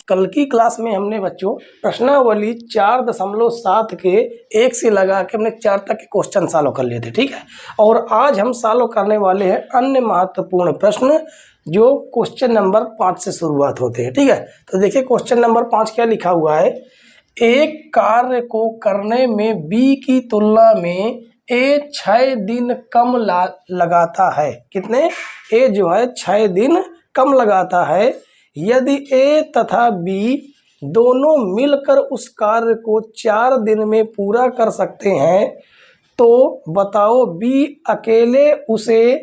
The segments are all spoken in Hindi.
कल की क्लास में हमने बच्चों प्रश्नावली 4.7 के 1 से लगा के हमने 4 तक के क्वेश्चन सॉल्व कर लिए थे, ठीक है। और आज हम सॉल्व करने वाले हैं अन्य महत्वपूर्ण प्रश्न जो क्वेश्चन नंबर 5 से शुरुआत होते हैं, ठीक है। तो देखिए क्वेश्चन नंबर 5 क्या लिखा हुआ है। एक कार्य को करने में बी की तुलना में ए 6 दिन कम लगाता है। कितने? ए जो है 6 दिन कम लगाता है। यदि ए तथा बी दोनों मिलकर उस कार्य को 4 दिन में पूरा कर सकते हैं तो बताओ बी अकेले उसे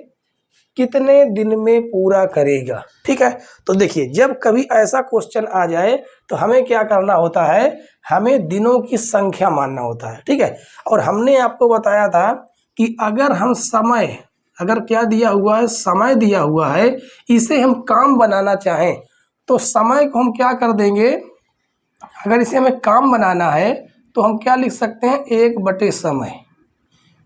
कितने दिन में पूरा करेगा, ठीक है। तो देखिए जब कभी ऐसा क्वेश्चन आ जाए तो हमें क्या करना होता है, हमें दिनों की संख्या मानना होता है, ठीक है। और हमने आपको बताया था कि अगर हम समय, अगर क्या दिया हुआ है, समय दिया हुआ है, इसे हम काम बनाना चाहें तो समय को हम क्या कर देंगे, अगर इसे हमें काम बनाना है तो हम क्या लिख सकते हैं, 1/समय,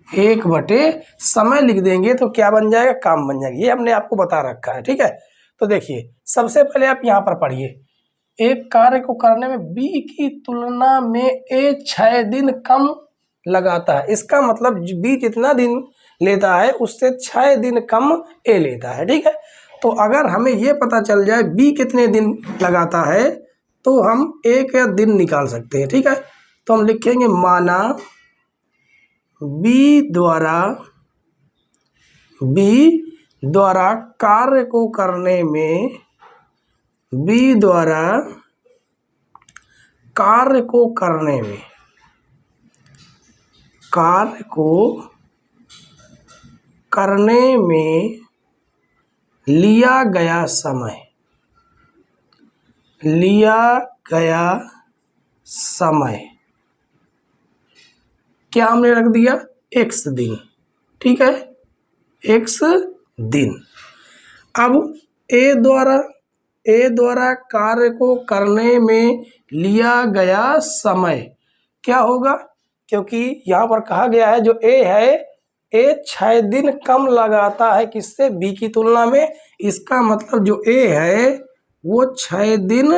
1/समय लिख देंगे तो क्या बन जाएगा, काम बन जाएगा। ये हमने आपको बता रखा है, ठीक है। तो देखिए सबसे पहले आप यहाँ पर पढ़िए, एक कार्य को करने में बी की तुलना में ए 6 दिन कम लगाता है। इसका मतलब बी जितना दिन लेता है उससे 6 दिन कम ए लेता है, ठीक है। तो अगर हमें ये पता चल जाए बी कितने दिन लगाता है तो हम ए का दिन निकाल सकते हैं, ठीक है। तो हम लिखेंगे माना बी द्वारा कार्य को करने में, बी द्वारा कार्य को करने में, कार्य को करने में लिया गया समय, लिया गया समय क्या हमने रख दिया, x दिन, ठीक है, x दिन। अब ए द्वारा कार्य को करने में लिया गया समय क्या होगा, क्योंकि यहाँ पर कहा गया है जो ए है, ए 6 दिन कम लगाता है किससे, बी की तुलना में। इसका मतलब जो ए है वो 6 दिन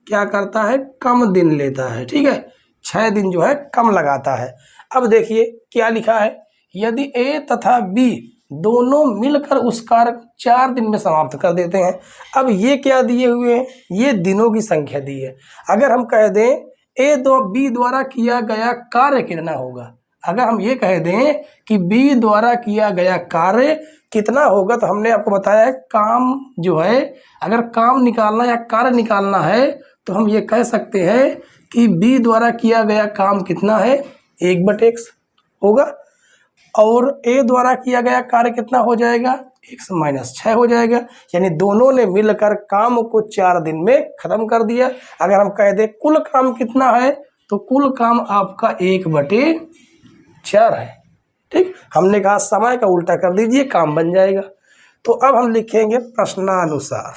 क्या करता है, कम दिन लेता है, ठीक है, 6 दिन जो है कम लगाता है। अब देखिए क्या लिखा है, यदि ए तथा बी दोनों मिलकर उस कार्य को 4 दिन में समाप्त कर देते हैं। अब ये क्या दिए हुए हैं, ये दिनों की संख्या दी है। अगर हम कह दें बी द्वारा किया गया कार्य कितना होगा, अगर हम ये कह दें कि बी द्वारा किया गया कार्य कितना होगा, तो हमने आपको बताया है काम जो है, अगर काम निकालना या कार्य निकालना है तो हम ये कह सकते हैं कि बी द्वारा किया गया काम कितना है, 1/x होगा, और ए द्वारा किया गया कार्य कितना हो जाएगा, x - 6 हो जाएगा। यानी दोनों ने मिलकर काम को 4 दिन में खत्म कर दिया। अगर हम कह दें कुल काम कितना है तो कुल काम आपका 1/4 है, ठीक। हमने कहा समय का उल्टा कर दीजिए, काम बन जाएगा। तो अब हम लिखेंगे प्रश्नानुसार,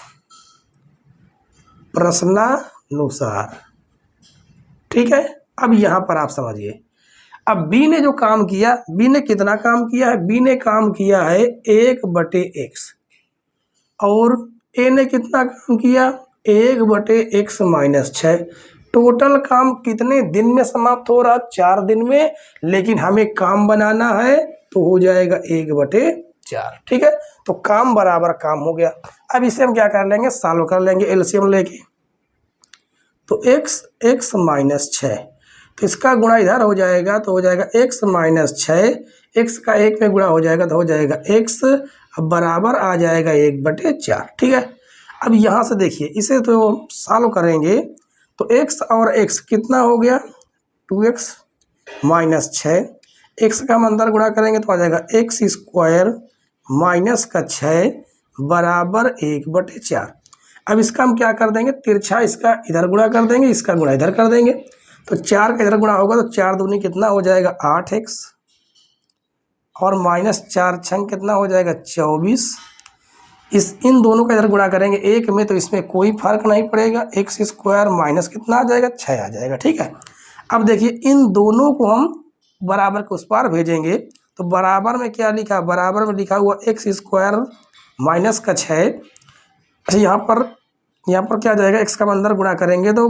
प्रश्नानुसार, ठीक है। अब यहाँ पर आप समझिए, अब बी ने जो काम किया, बी ने कितना काम किया है, बी ने काम किया है 1/x, और ए ने कितना काम किया, 1/x - 6। टोटल काम कितने दिन में समाप्त हो रहा, 4 दिन में, लेकिन हमें काम बनाना है तो हो जाएगा 1/4, ठीक है। तो काम बराबर काम हो गया। अब इसे हम क्या कर लेंगे, सॉल्व कर लेंगे एलसीएम लेके। तो x - 6, तो इसका गुणा इधर हो जाएगा तो हो जाएगा x - 6, x का 1 में गुणा हो जाएगा तो हो जाएगा x, अब बराबर आ जाएगा 1/4, ठीक है। अब यहाँ से देखिए इसे तो सॉल्व करेंगे तो x और x कितना हो गया, 2x - 6, x का हम अंदर गुणा करेंगे तो आ जाएगा x² - 6 बराबर 1/4। अब इसका हम क्या कर देंगे, तिरछा इसका इधर गुणा कर देंगे, इसका गुणा इधर कर देंगे, तो 4 का इधर गुणा होगा तो 4 दूनी कितना हो जाएगा, 8x, और -4 छंग कितना हो जाएगा, 24। इन दोनों का इधर गुणा करेंगे एक में तो इसमें कोई फर्क नहीं पड़ेगा, x² माइनस कितना आ जाएगा, 6 आ जाएगा, ठीक है। अब देखिए इन दोनों को हम बराबर के उस पार भेजेंगे तो बराबर में क्या लिखा, बराबर में लिखा हुआ x² - 6। अच्छा यहाँ पर यहाँ पर क्या जाएगा, x का अंदर गुणा करेंगे तो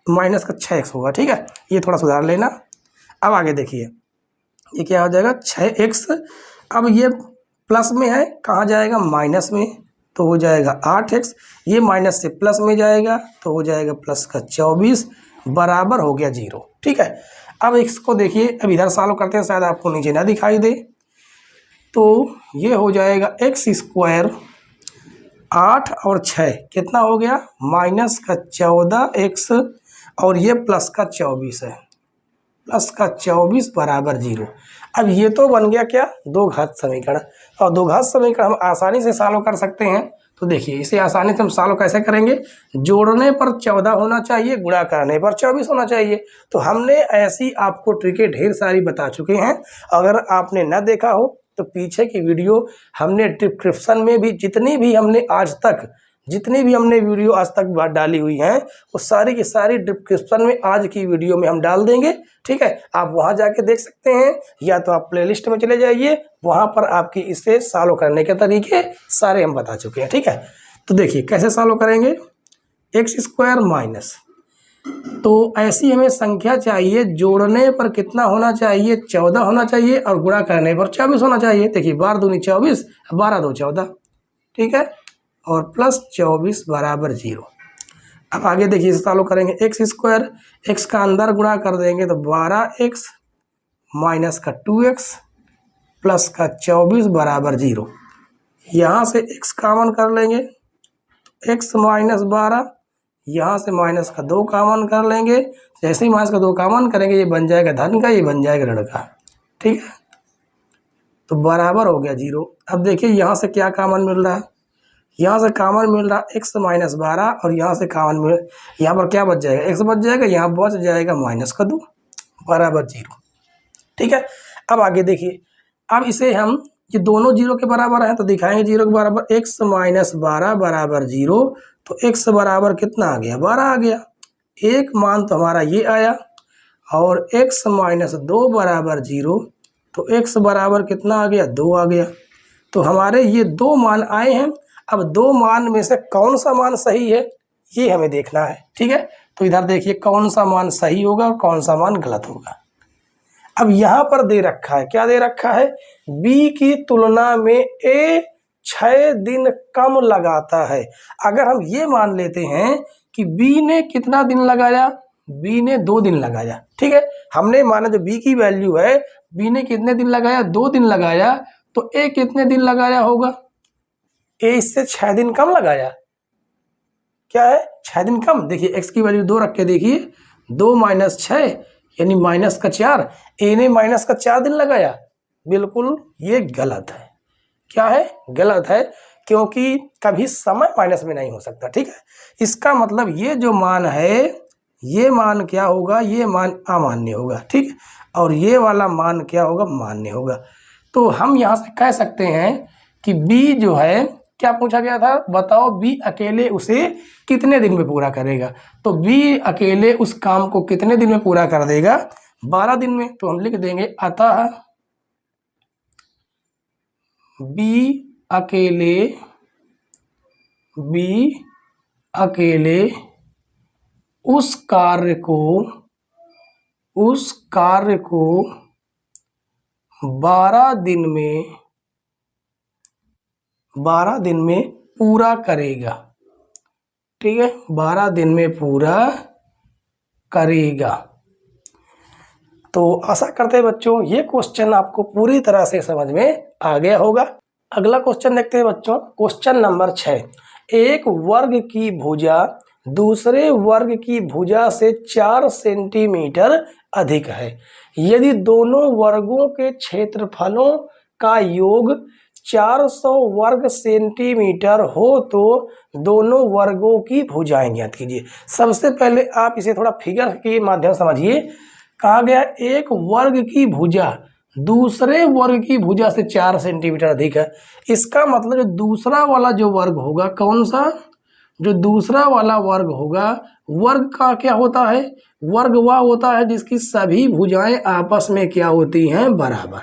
माइनस का 6x होगा। ठीक है, ये थोड़ा सुधार लेना। अब आगे देखिए, ये क्या हो जाएगा 6x। अब ये प्लस में है, कहाँ जाएगा माइनस में, तो हो जाएगा 8x। ये माइनस से प्लस में जाएगा तो हो जाएगा प्लस का 24 बराबर हो गया 0। ठीक है, अब x को देखिए, अब इधर सॉल्व करते हैं, शायद आपको नीचे ना दिखाई दे। तो ये हो जाएगा x स्क्वायर 8 और 6 कितना हो गया माइनस का 14x और ये प्लस का 24 है, प्लस का 24 बराबर 0। अब ये तो बन गया क्या, दो घात समीकरण। और दो घात समीकरण हम आसानी से सॉल्व कर सकते हैं। तो देखिए इसे आसानी से हम सॉल्व कैसे करेंगे, जोड़ने पर 14 होना चाहिए, गुणा करने पर 24 होना चाहिए। तो हमने ऐसी आपको ट्रिकें ढेर सारी बता चुके हैं। अगर आपने न देखा हो तो पीछे की वीडियो हमने डिस्क्रिप्शन में भी जितनी भी हमने वीडियो आज तक डाली हुई हैं वो सारी की सारी डिस्क्रिप्शन में आज की वीडियो में हम डाल देंगे। ठीक है, आप वहां जाके देख सकते हैं, या तो आप प्लेलिस्ट में चले जाइए, वहां पर आपकी इसे सॉल्व करने के तरीके सारे हम बता चुके हैं। ठीक है, तो देखिए कैसे सॉल्व करेंगे, एक्स स्क्वायर माइनस, तो ऐसी हमें संख्या चाहिए, जोड़ने पर कितना होना चाहिए 14 होना चाहिए और गुणा करने पर 24 होना चाहिए। देखिए 12 दूनी 24, 12 दो 14। ठीक है, और प्लस 24 बराबर 0। अब आगे देखिए सॉल्व करेंगे, एक्स स्क्वायर, एक्स का अंदर गुणा कर देंगे तो 12x माइनस का 2x प्लस का 24 बराबर 0। यहाँ से x कॉमन कर लेंगे, x माइनस 12, यहाँ से माइनस का 2 कॉमन कर लेंगे। जैसे ही माइनस का 2 कॉमन करेंगे ये बन जाएगा धन का, ये बन जाएगा ऋण का। ठीक है, तो बराबर हो गया 0। अब देखिए यहाँ से क्या कॉमन मिल रहा है, यहाँ से कॉमन मिल रहा है x माइनस 12 और यहाँ से कॉमन मिल, यहाँ पर क्या बच जाएगा, x बच जाएगा, यहाँ बच जाएगा माइनस का 2 बराबर 0। ठीक है, अब आगे देखिए, अब इसे हम, ये दोनों 0 के बराबर हैं तो दिखाएंगे 0 के बराबर, x माइनस 12 बराबर 0। तो x बराबर कितना आ गया, 12 आ गया। एक मान तो हमारा ये आया, और x माइनस 2 बराबर 0, तो x बराबर कितना आ गया, 2 आ गया। तो हमारे ये दो मान आए हैं। अब दो मान में से कौन सा मान सही है ये हमें देखना है। ठीक है, तो इधर देखिए कौन सा मान सही होगा और कौन सा मान गलत होगा। अब यहाँ पर दे रखा है, क्या दे रखा है, B की तुलना में A 6 दिन कम लगाता है। अगर हम ये मान लेते हैं कि B ने कितना दिन लगाया, B ने 2 दिन लगाया। ठीक है, हमने माना जो B की वैल्यू है, B ने कितने दिन लगाया, 2 दिन लगाया, तो A कितने दिन लगाया होगा, A इससे 6 दिन कम लगाया। क्या है, 6 दिन कम। देखिए x की वैल्यू 2 रख के देखिए, 2 माइनस 6 यानी माइनस का 4, A ने माइनस का 4 दिन लगाया। बिल्कुल ये गलत है। क्या है, गलत है, क्योंकि कभी समय माइनस में नहीं हो सकता। ठीक है, इसका मतलब ये जो मान है, ये मान क्या होगा, ये मान अमान्य होगा। ठीक है, और ये वाला मान क्या होगा, मान्य होगा। तो हम यहाँ से कह सकते हैं कि B जो है, क्या पूछा गया था, बताओ B अकेले उसे कितने दिन में पूरा करेगा। तो B अकेले उस काम को कितने दिन में पूरा कर देगा, 12 दिन में। तो हम लिख देंगे अतः B अकेले उस कार्य को 12 दिन में पूरा करेगा। ठीक है, 12 दिन में पूरा करेगा। तो आशा करते हैं बच्चों ये क्वेश्चन आपको पूरी तरह से समझ में आ गया होगा। अगला क्वेश्चन देखते हैं बच्चों, क्वेश्चन नंबर 6। एक वर्ग की भुजा दूसरे वर्ग की भुजा से 4 सेंटीमीटर अधिक है। यदि दोनों वर्गों के क्षेत्रफलों का योग 400 वर्ग सेंटीमीटर हो तो दोनों वर्गों की भुजाएं ज्ञात कीजिए। सबसे पहले आप इसे थोड़ा फिगर के माध्यम से समझिए। कहा गया एक वर्ग की भुजा दूसरे वर्ग की भुजा से 4 सेंटीमीटर अधिक है। इसका मतलब जो दूसरा वाला जो वर्ग होगा, कौन सा, जो दूसरा वाला वर्ग होगा, वर्ग का क्या होता है, वर्ग वह होता है जिसकी सभी भुजाएं आपस में क्या होती हैं, बराबर।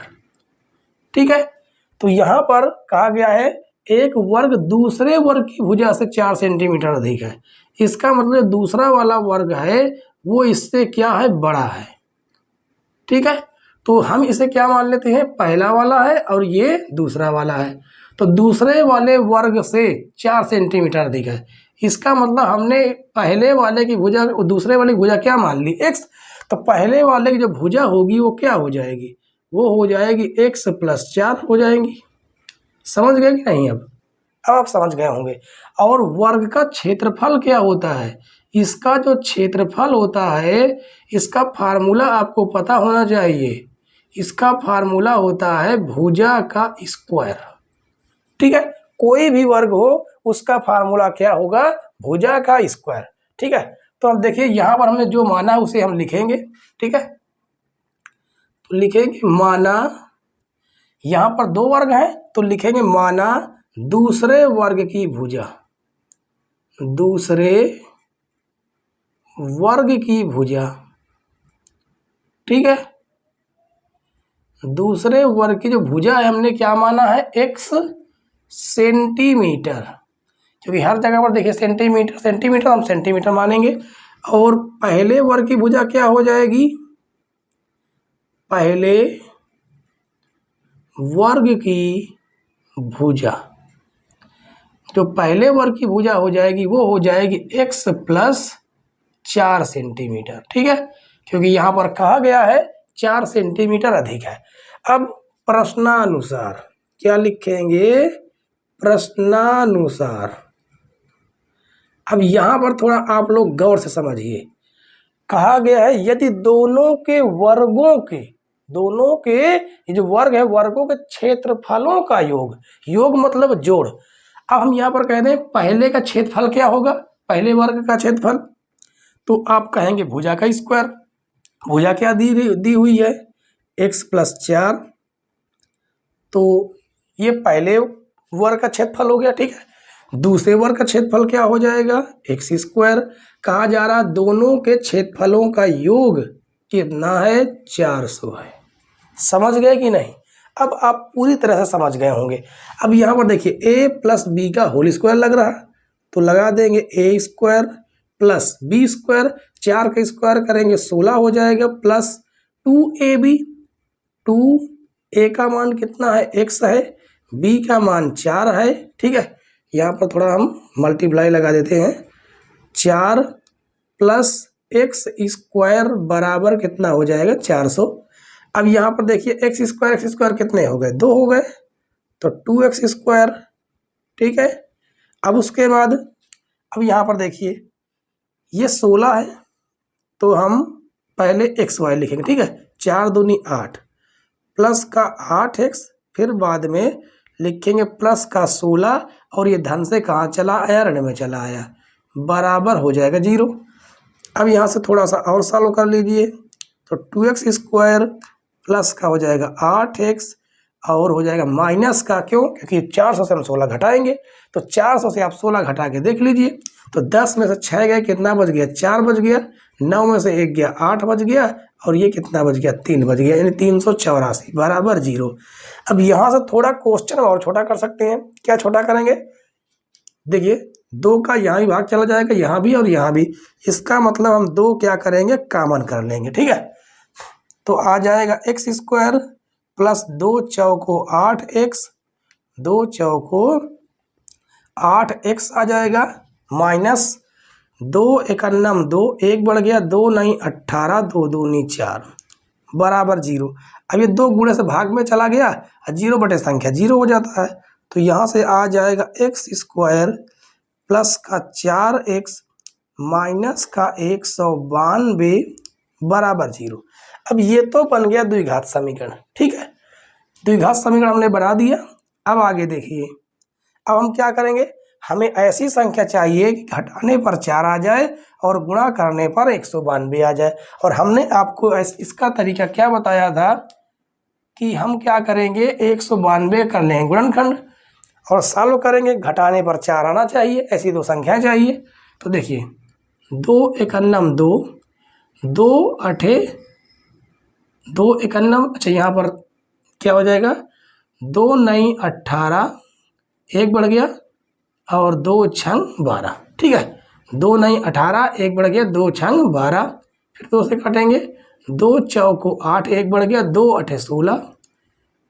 ठीक है, तो यहाँ पर कहा गया है एक वर्ग दूसरे वर्ग की भुजा से 4 सेंटीमीटर अधिक है। इसका मतलब दूसरा वाला वर्ग है वो इससे क्या है, बड़ा है। ठीक है, तो हम इसे क्या मान लेते हैं, पहला वाला है और ये दूसरा वाला है। तो दूसरे वाले वर्ग से 4 सेंटीमीटर अधिक है। इसका मतलब हमने पहले वाले की भुजा दूसरे वाले की भुजा क्या मान ली, x। तो पहले वाले की जो भुजा होगी वो क्या हो जाएगी, वो हो जाएगी x + 4 हो जाएंगी। समझ गए कि नहीं? अब आप समझ गए होंगे। और वर्ग का क्षेत्रफल क्या होता है, इसका जो क्षेत्रफल होता है इसका फार्मूला आपको पता होना चाहिए। इसका फार्मूला होता है भुजा का स्क्वायर। ठीक है, कोई भी वर्ग हो उसका फार्मूला क्या होगा, भुजा का स्क्वायर। ठीक है, तो अब देखिए यहाँ पर हमने जो माना उसे हम लिखेंगे। ठीक है, तो लिखेंगे माना, यहाँ पर दो वर्ग हैं तो लिखेंगे माना दूसरे वर्ग की भुजा, दूसरे वर्ग की भुजा। ठीक है, दूसरे वर्ग की जो भुजा है हमने क्या माना है, x सेंटीमीटर, क्योंकि हर जगह पर देखिए सेंटीमीटर सेंटीमीटर, हम सेंटीमीटर मानेंगे। और पहले वर्ग की भुजा क्या हो जाएगी, पहले वर्ग की भुजा, जो पहले वर्ग की भुजा हो जाएगी वो हो जाएगी x + 4 सेंटीमीटर। ठीक है, क्योंकि यहाँ पर कहा गया है 4 सेंटीमीटर अधिक है। अब प्रश्नानुसार क्या लिखेंगे, प्रश्नानुसार। अब यहाँ पर थोड़ा आप लोग गौर से समझिए, कहा गया है यदि दोनों के वर्गों के, दोनों के ये जो वर्ग है वर्गों के क्षेत्रफलों का योग, योग मतलब जोड़। अब हम यहाँ पर कहते हैं पहले का क्षेत्रफल क्या होगा, पहले वर्ग का क्षेत्रफल, तो आप कहेंगे भुजा का स्क्वायर। भुजा क्या दी हुई है, x + 4, तो ये पहले वर्ग का क्षेत्रफल हो गया। ठीक है, दूसरे वर्ग का क्षेत्रफल क्या हो जाएगा, x²। कहा जा रहा दोनों के क्षेत्रफलों का योग कितना है, 400 है। समझ गए कि नहीं? अब आप पूरी तरह से समझ गए होंगे। अब यहाँ पर देखिए a + b का होल स्क्वायर लग रहा, तो लगा देंगे a² + b², 4 का स्क्वायर करेंगे 16 हो जाएगा, प्लस 2ab, 2a का मान कितना है, x है, b का मान 4 है। ठीक है, यहाँ पर थोड़ा हम मल्टीप्लाई लगा देते हैं, 4 + x² बराबर कितना हो जाएगा, 400। अब यहाँ पर देखिए x² कितने हो गए, 2 हो गए, तो 2x²। ठीक है, अब उसके बाद अब यहाँ पर देखिए ये 16 है, तो हम पहले xy लिखेंगे। ठीक है, 4 दूनी 8 प्लस का 8x, फिर बाद में लिखेंगे प्लस का 16, और ये धन से कहाँ चला आया, ऋण में चला आया, बराबर हो जाएगा 0। अब यहाँ से थोड़ा सा और सॉल्व कर लीजिए, तो 2x² प्लस का हो जाएगा 8x, और हो जाएगा माइनस का, क्यों, क्योंकि 400 से हम 16 घटाएंगे, तो 400 से आप 16 घटा के देख लीजिए, तो 10 में से 6 गए, कितना बच गया, 4 बच गया, 9 में से 1 गया, 8 बच गया, और ये कितना बच गया, 3 बच गया, यानी 384 बराबर 0। अब यहाँ से थोड़ा क्वेश्चन और छोटा कर सकते हैं। क्या छोटा करेंगे, देखिए 2 का यहाँ भी भाग चला जाएगा, यहाँ भी और यहाँ भी, इसका मतलब हम 2 क्या करेंगे, कॉमन कर लेंगे। ठीक है, तो आ जाएगा x² प्लस 2 चौको 8x, 2 चौको 8x आ जाएगा, माइनस 2 एकन्नम 2, 1 बढ़ गया, 2 नहीं 18, 2 दूनी 4 बराबर 0। अब ये 2 गुणे से भाग में चला गया, 0 बटे संख्या 0 हो जाता है, तो यहाँ से आ जाएगा x² प्लस का 4x माइनस का 192 बराबर 0। अब ये तो बन गया द्विघात समीकरण। ठीक है, द्विघात समीकरण हमने बना दिया। अब आगे देखिए, अब हम क्या करेंगे, हमें ऐसी संख्या चाहिए कि घटाने पर 4 आ जाए और गुणा करने पर 192 आ जाए। और हमने आपको इसका तरीका क्या बताया था कि हम क्या करेंगे, 192 कर लेंगे गुणनखंड और सॉल्व करेंगे, घटाने पर 4 आना चाहिए, ऐसी दो संख्याएं चाहिए। तो देखिए 2 एकन्नम 2, 2 अठे 2 एकन्नम, अच्छा यहाँ पर क्या हो जाएगा, 2 नई 18, एक बढ़ गया और 2 छंग 12, ठीक है। 2 नहीं 18, एक बढ़ गया 2 छंग 12, फिर 2 से काटेंगे, 2 चौको 8, एक बढ़ गया 2 8 16,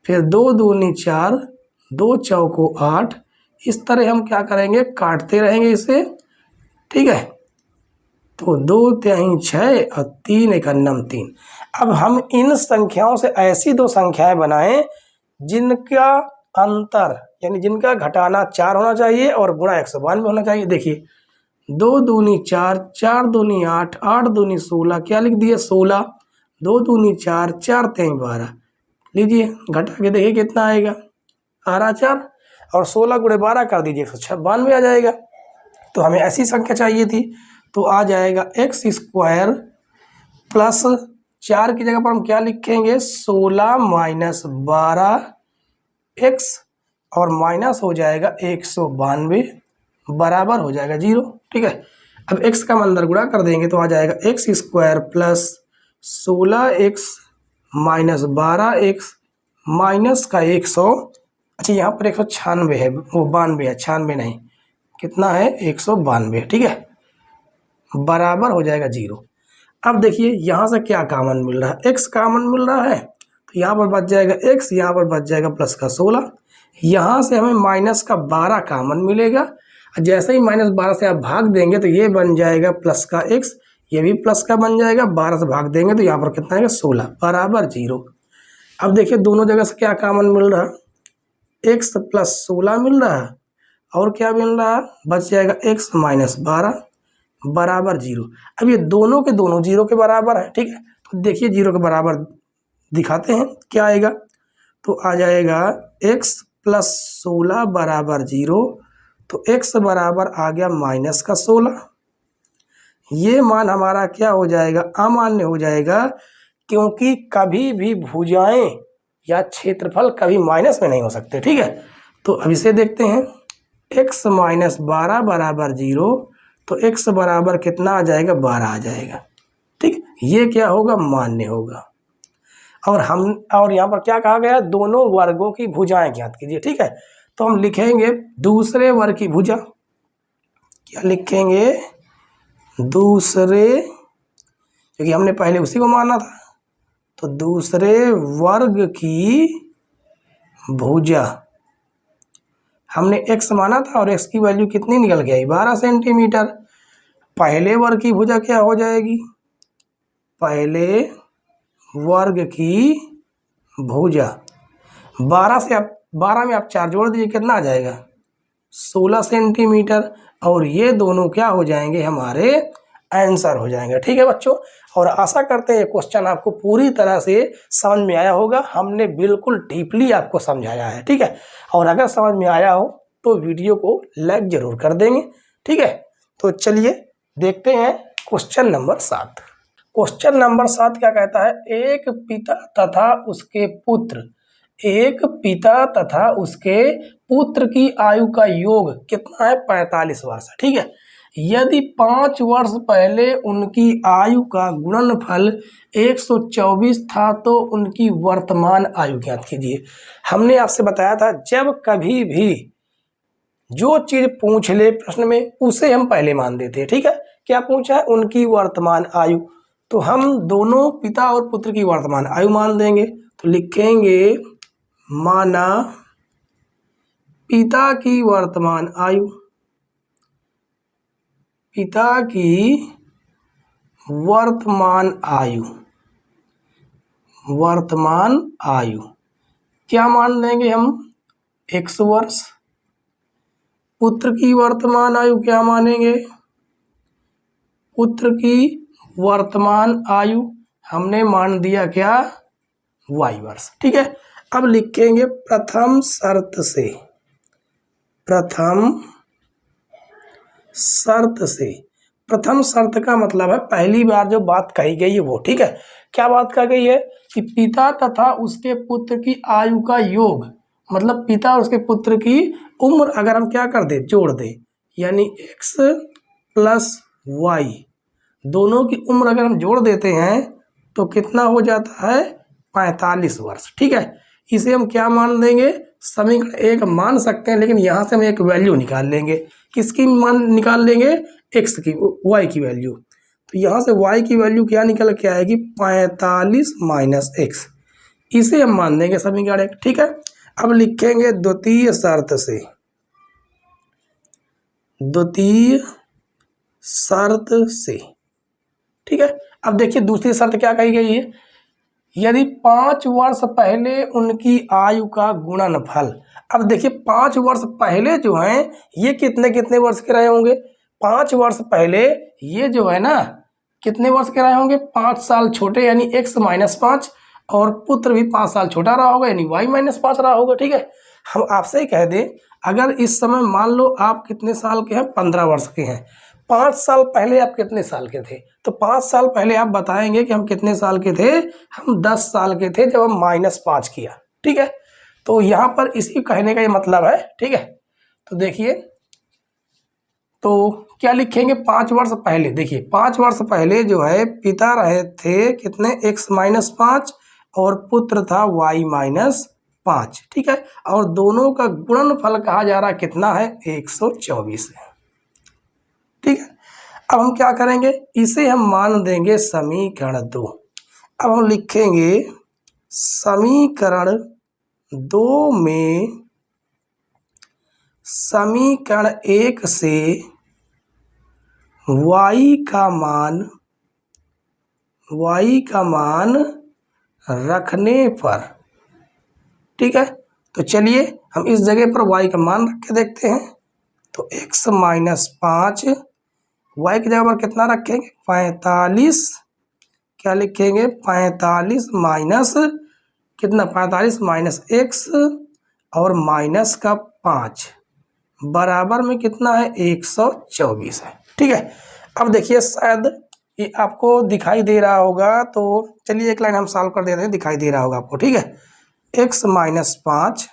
फिर 2 दूनी 4, 2 चौको 8। इस तरह हम क्या करेंगे, काटते रहेंगे इसे, ठीक है। तो 2 तिहाई 6 और 3 एकन्नम 3। अब हम इन संख्याओं से ऐसी दो संख्याएं बनाएं जिनका अंतर यानी जिनका घटाना 4 होना चाहिए और गुणा 192 होना चाहिए। देखिए 2 दूनी 4, 4 दूनी 8, 8 दूनी 16, क्या लिख दिए 16, 2 दूनी 4, 4 तिहाई 12। लीजिए घटा के देखिए कितना आएगा, आ रहा 4, और 16 गुणे 12 कर दीजिए 192 आ जाएगा। तो हमें ऐसी संख्या चाहिए थी, तो आ जाएगा एक्स स्क्वायर प्लस 4 की जगह पर हम क्या लिखेंगे 16 माइनस 12 एक्स, और माइनस हो जाएगा 192 बराबर हो जाएगा 0, ठीक है। अब एक्स का हम अंदर गुणा कर देंगे तो आ जाएगा x square plus 16 x minus 12 x minus का 100, अच्छा यहाँ पर 196 है, वो 92 है, 96 नहीं, कितना है 192, ठीक है, बराबर हो जाएगा 0। अब देखिए यहाँ से क्या कॉमन मिल रहा है, x कॉमन मिल रहा है, तो यहाँ पर बच जाएगा x, यहाँ पर बच जाएगा प्लस का 16, यहाँ से हमें माइनस का 12 कॉमन मिलेगा। जैसे ही माइनस 12 से आप भाग देंगे तो ये बन जाएगा प्लस का x, ये भी प्लस का बन जाएगा, 12 से भाग देंगे तो यहाँ पर कितना आएगा 16 बराबर 0। अब देखिए दोनों जगह से क्या कॉमन मिल रहा है, x प्लस 16 मिल रहा है और क्या मिल रहा है, बच जाएगा x माइनस 12 बराबर 0। अब ये दोनों के दोनों 0 के बराबर है, ठीक है। तो देखिए 0 के बराबर दिखाते हैं क्या आएगा, तो आ जाएगा x प्लस 16 बराबर 0, तो x बराबर आ गया माइनस का 16। ये मान हमारा क्या हो जाएगा, अमान्य हो जाएगा, क्योंकि कभी भी भुजाएं या क्षेत्रफल कभी माइनस में नहीं हो सकते, ठीक है। तो अब इसे देखते हैं, x माइनस 12 बराबर 0, तो x बराबर कितना आ जाएगा 12 आ जाएगा, ठीक। ये क्या होगा, मान्य होगा। और यहाँ पर क्या कहा गया, दोनों वर्गों की भुजाएं ज्ञात कीजिए, ठीक है। तो हम लिखेंगे दूसरे वर्ग की भुजा, क्या लिखेंगे, दूसरे, क्योंकि हमने पहले उसी को माना था, तो दूसरे वर्ग की भुजा हमने x माना था और x की वैल्यू कितनी निकल के आई 12 सेंटीमीटर। पहले वर्ग की भुजा क्या हो जाएगी, पहले वर्ग की भुजा 12 में आप 4 जोड़ दीजिए, कितना आ जाएगा 16 सेंटीमीटर, और ये दोनों क्या हो जाएंगे, हमारे आंसर हो जाएंगे, ठीक है बच्चों। और आशा करते हैं क्वेश्चन आपको पूरी तरह से समझ में आया होगा, हमने बिल्कुल डीपली आपको समझाया है, ठीक है। और अगर समझ में आया हो तो वीडियो को लाइक जरूर कर देंगे, ठीक है। तो चलिए देखते हैं क्वेश्चन नंबर 7। क्वेश्चन नंबर 7 क्या कहता है, एक पिता तथा उसके पुत्र की आयु का योग कितना है 45 वर्ष, ठीक है। यदि 5 वर्ष पहले उनकी आयु का गुणनफल 124 था तो उनकी वर्तमान आयु ज्ञात कीजिए। हमने आपसे बताया था जब कभी भी जो चीज पूछ ले प्रश्न में उसे हम पहले मान देते हैं, ठीक है। क्या पूछा है, उनकी वर्तमान आयु, तो हम दोनों पिता और पुत्र की वर्तमान आयु मान देंगे। तो लिखेंगे माना पिता की वर्तमान आयु, पिता की वर्तमान आयु क्या मान लेंगे हम 100 वर्ष। पुत्र की वर्तमान आयु क्या मानेंगे, पुत्र की वर्तमान आयु हमने मान दिया क्या y वर्ष, ठीक है। अब लिखेंगे प्रथम शर्त का मतलब है पहली बार जो बात कही गई है वो, ठीक है। क्या बात कही गई है कि पिता तथा उसके पुत्र की आयु का योग, मतलब पिता और उसके पुत्र की उम्र अगर हम क्या कर दे, जोड़ दे, यानी x प्लस y दोनों की उम्र अगर हम जोड़ देते हैं तो कितना हो जाता है 45 वर्ष, ठीक है। इसे हम क्या मान देंगे, समीकरण एक मान सकते हैं, लेकिन यहाँ से हम एक वैल्यू निकाल लेंगे। किसकी मान निकाल लेंगे? एक्स की, वाई की वैल्यू। तो यहाँ से वाई की वैल्यू क्या निकल के आएगी? 45 माइनस एक्स। इसे हम मान देंगे समीकरण एक। ठीक है, अब लिखेंगे द्वितीय शर्त से, द्वितीय शर्त से। ठीक है, अब देखिए दूसरी शर्त क्या कही गई है? यदि 5 वर्ष पहले उनकी आयु का गुणनफल। अब देखिए 5 वर्ष पहले जो है ये कितने कितने वर्ष के रहे होंगे? 5 वर्ष पहले ये जो है ना कितने वर्ष के रहे होंगे? 5 साल छोटे, यानी x माइनस 5, और पुत्र भी 5 साल छोटा रहा होगा, यानी y माइनस 5 रहा होगा। ठीक है, हम आपसे ही कह दें, अगर इस समय मान लो आप कितने साल के हैं? 15 वर्ष के हैं। 5 साल पहले आप कितने साल के थे? तो 5 साल पहले आप बताएंगे कि हम कितने साल के थे? हम 10 साल के थे जब हम -5 किया। ठीक है, तो यहाँ पर इसी कहने का ये मतलब है। ठीक है, तो देखिए, तो क्या लिखेंगे? 5 वर्ष पहले। देखिए 5 वर्ष पहले जो है पिता रहे थे कितने? x-5 और पुत्र था y-5। ठीक है, और दोनों का गुणनफल कहा जा रहा कितना है? 124 है। ठीक है, अब हम क्या करेंगे? इसे हम मान देंगे समीकरण 2। अब हम लिखेंगे समीकरण 2 में समीकरण 1 से y का मान रखने पर। ठीक है, तो चलिए हम इस जगह पर y का मान रख के देखते हैं। तो x-5, y की जगह पर कितना रखेंगे? 45। क्या लिखेंगे? 45 माइनस कितना? 45 माइनस x और माइनस का 5 बराबर में कितना है? 124 है। ठीक है, अब देखिए शायद ये आपको दिखाई दे रहा होगा, तो चलिए एक लाइन हम सॉल्व कर देते हैं, दिखाई दे रहा होगा आपको। ठीक है, x-5,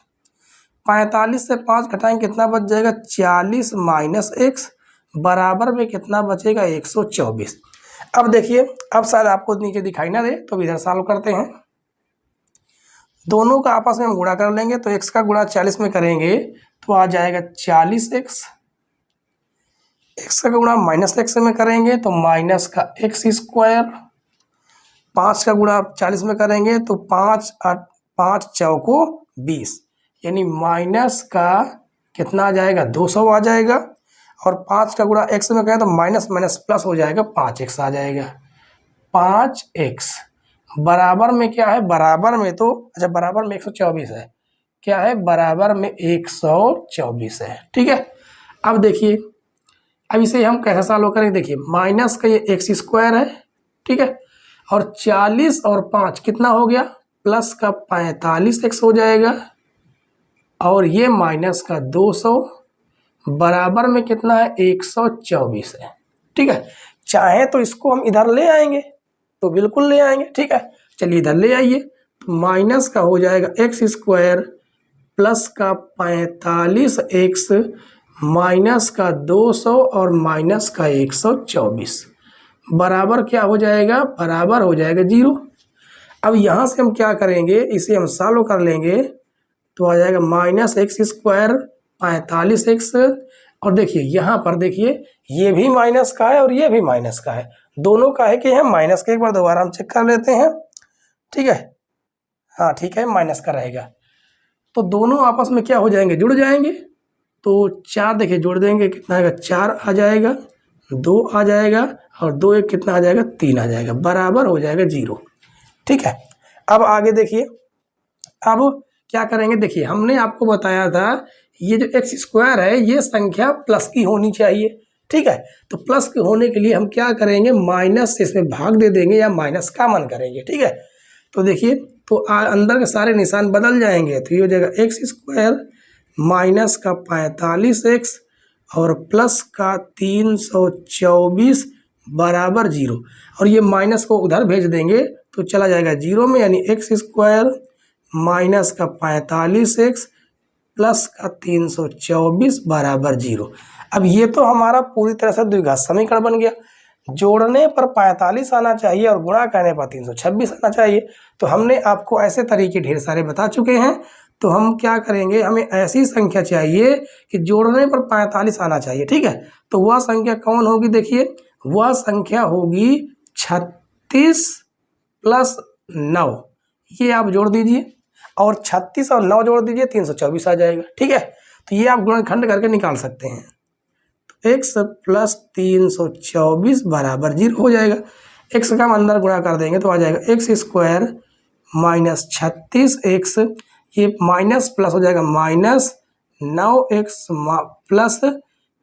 45 से 5 घटाएंगे कितना बच जाएगा? 40 माइनस x बराबर में कितना बचेगा? 124। अब देखिए, अब शायद आपको नीचे दिखाई ना दे, तो इधर सॉल्व करते हैं। दोनों का आपस में हम गुणा कर लेंगे, तो x का गुणा 40 में करेंगे तो आ जाएगा 40x। x का गुणा माइनस x में करेंगे तो माइनस का x²। 5 का गुणा 40 में करेंगे तो 5 चौको 20, यानी माइनस का कितना आ जाएगा? 200 आ जाएगा। और 5 का गुणा x में करें तो माइनस माइनस प्लस हो जाएगा, 5x आ जाएगा। 5x बराबर में क्या है? बराबर में तो अच्छा, बराबर में 124 है। क्या है? बराबर में 124 है। ठीक है, अब देखिए, अब इसे हम कैसे सॉल्व करेंगे? देखिए माइनस का ये x² है। ठीक है, और 40 और 5 कितना हो गया? प्लस का 45x हो जाएगा, और ये माइनस का 200 बराबर में कितना है? 124 है। ठीक है, चाहे तो इसको हम इधर ले आएंगे, तो बिल्कुल ले आएंगे। ठीक है, चलिए इधर ले आइए, तो माइनस का हो जाएगा x² प्लस का 45x माइनस का 200 और माइनस का 124 बराबर क्या हो जाएगा? बराबर हो जाएगा 0। अब यहाँ से हम क्या करेंगे? इसे हम सॉल्व कर लेंगे, तो आ जाएगा माइनस x² 45x, और देखिए यहाँ पर देखिए ये भी माइनस का है और ये भी माइनस का है, दोनों का है कि है माइनस का। एक बार दोबारा हम चेक कर लेते हैं। ठीक है, हाँ ठीक है, माइनस का रहेगा। तो दोनों आपस में क्या हो जाएंगे? जुड़ जाएंगे। तो 4 देखिए जोड़ देंगे, कितना आएगा? 4 आ जाएगा, 2 आ जाएगा, और 2 1 कितना आ जाएगा? 3 आ जाएगा, बराबर हो जाएगा 0। ठीक है, अब आगे देखिए, अब क्या करेंगे? देखिए हमने आपको बताया था ये जो x² है ये संख्या प्लस की होनी चाहिए। ठीक है, तो प्लस के होने के लिए हम क्या करेंगे? माइनस से इसमें भाग दे देंगे या माइनस का मन करेंगे। ठीक है, तो देखिए, तो अंदर के सारे निशान बदल जाएंगे, तो ये हो जाएगा x² माइनस का 45x और प्लस का 324 बराबर 0, और ये माइनस को उधर भेज देंगे तो चला जाएगा 0 में, यानी x² माइनस का 45x प्लस का 324 बराबर 0। अब ये तो हमारा पूरी तरह से द्विघात समीकरण बन गया। जोड़ने पर 45 आना चाहिए और गुणा करने पर 326 आना चाहिए। तो हमने आपको ऐसे तरीके ढेर सारे बता चुके हैं। तो हम क्या करेंगे, हमें ऐसी संख्या चाहिए कि जोड़ने पर 45 आना चाहिए। ठीक है, तो वह संख्या कौन होगी, देखिए वह संख्या होगी 36 प्लस 9, ये आप जोड़ दीजिए और 36 और 9 जोड़ दीजिए 324 आ जाएगा। ठीक है, तो ये आप गुणनखंड करके निकाल सकते हैं। तो x प्लस 324 बराबर 0 हो जाएगा। x का हम अंदर गुणा कर देंगे तो आ जाएगा एक्स स्क्वायर माइनस 36x, ये माइनस प्लस हो जाएगा माइनस 9x प्लस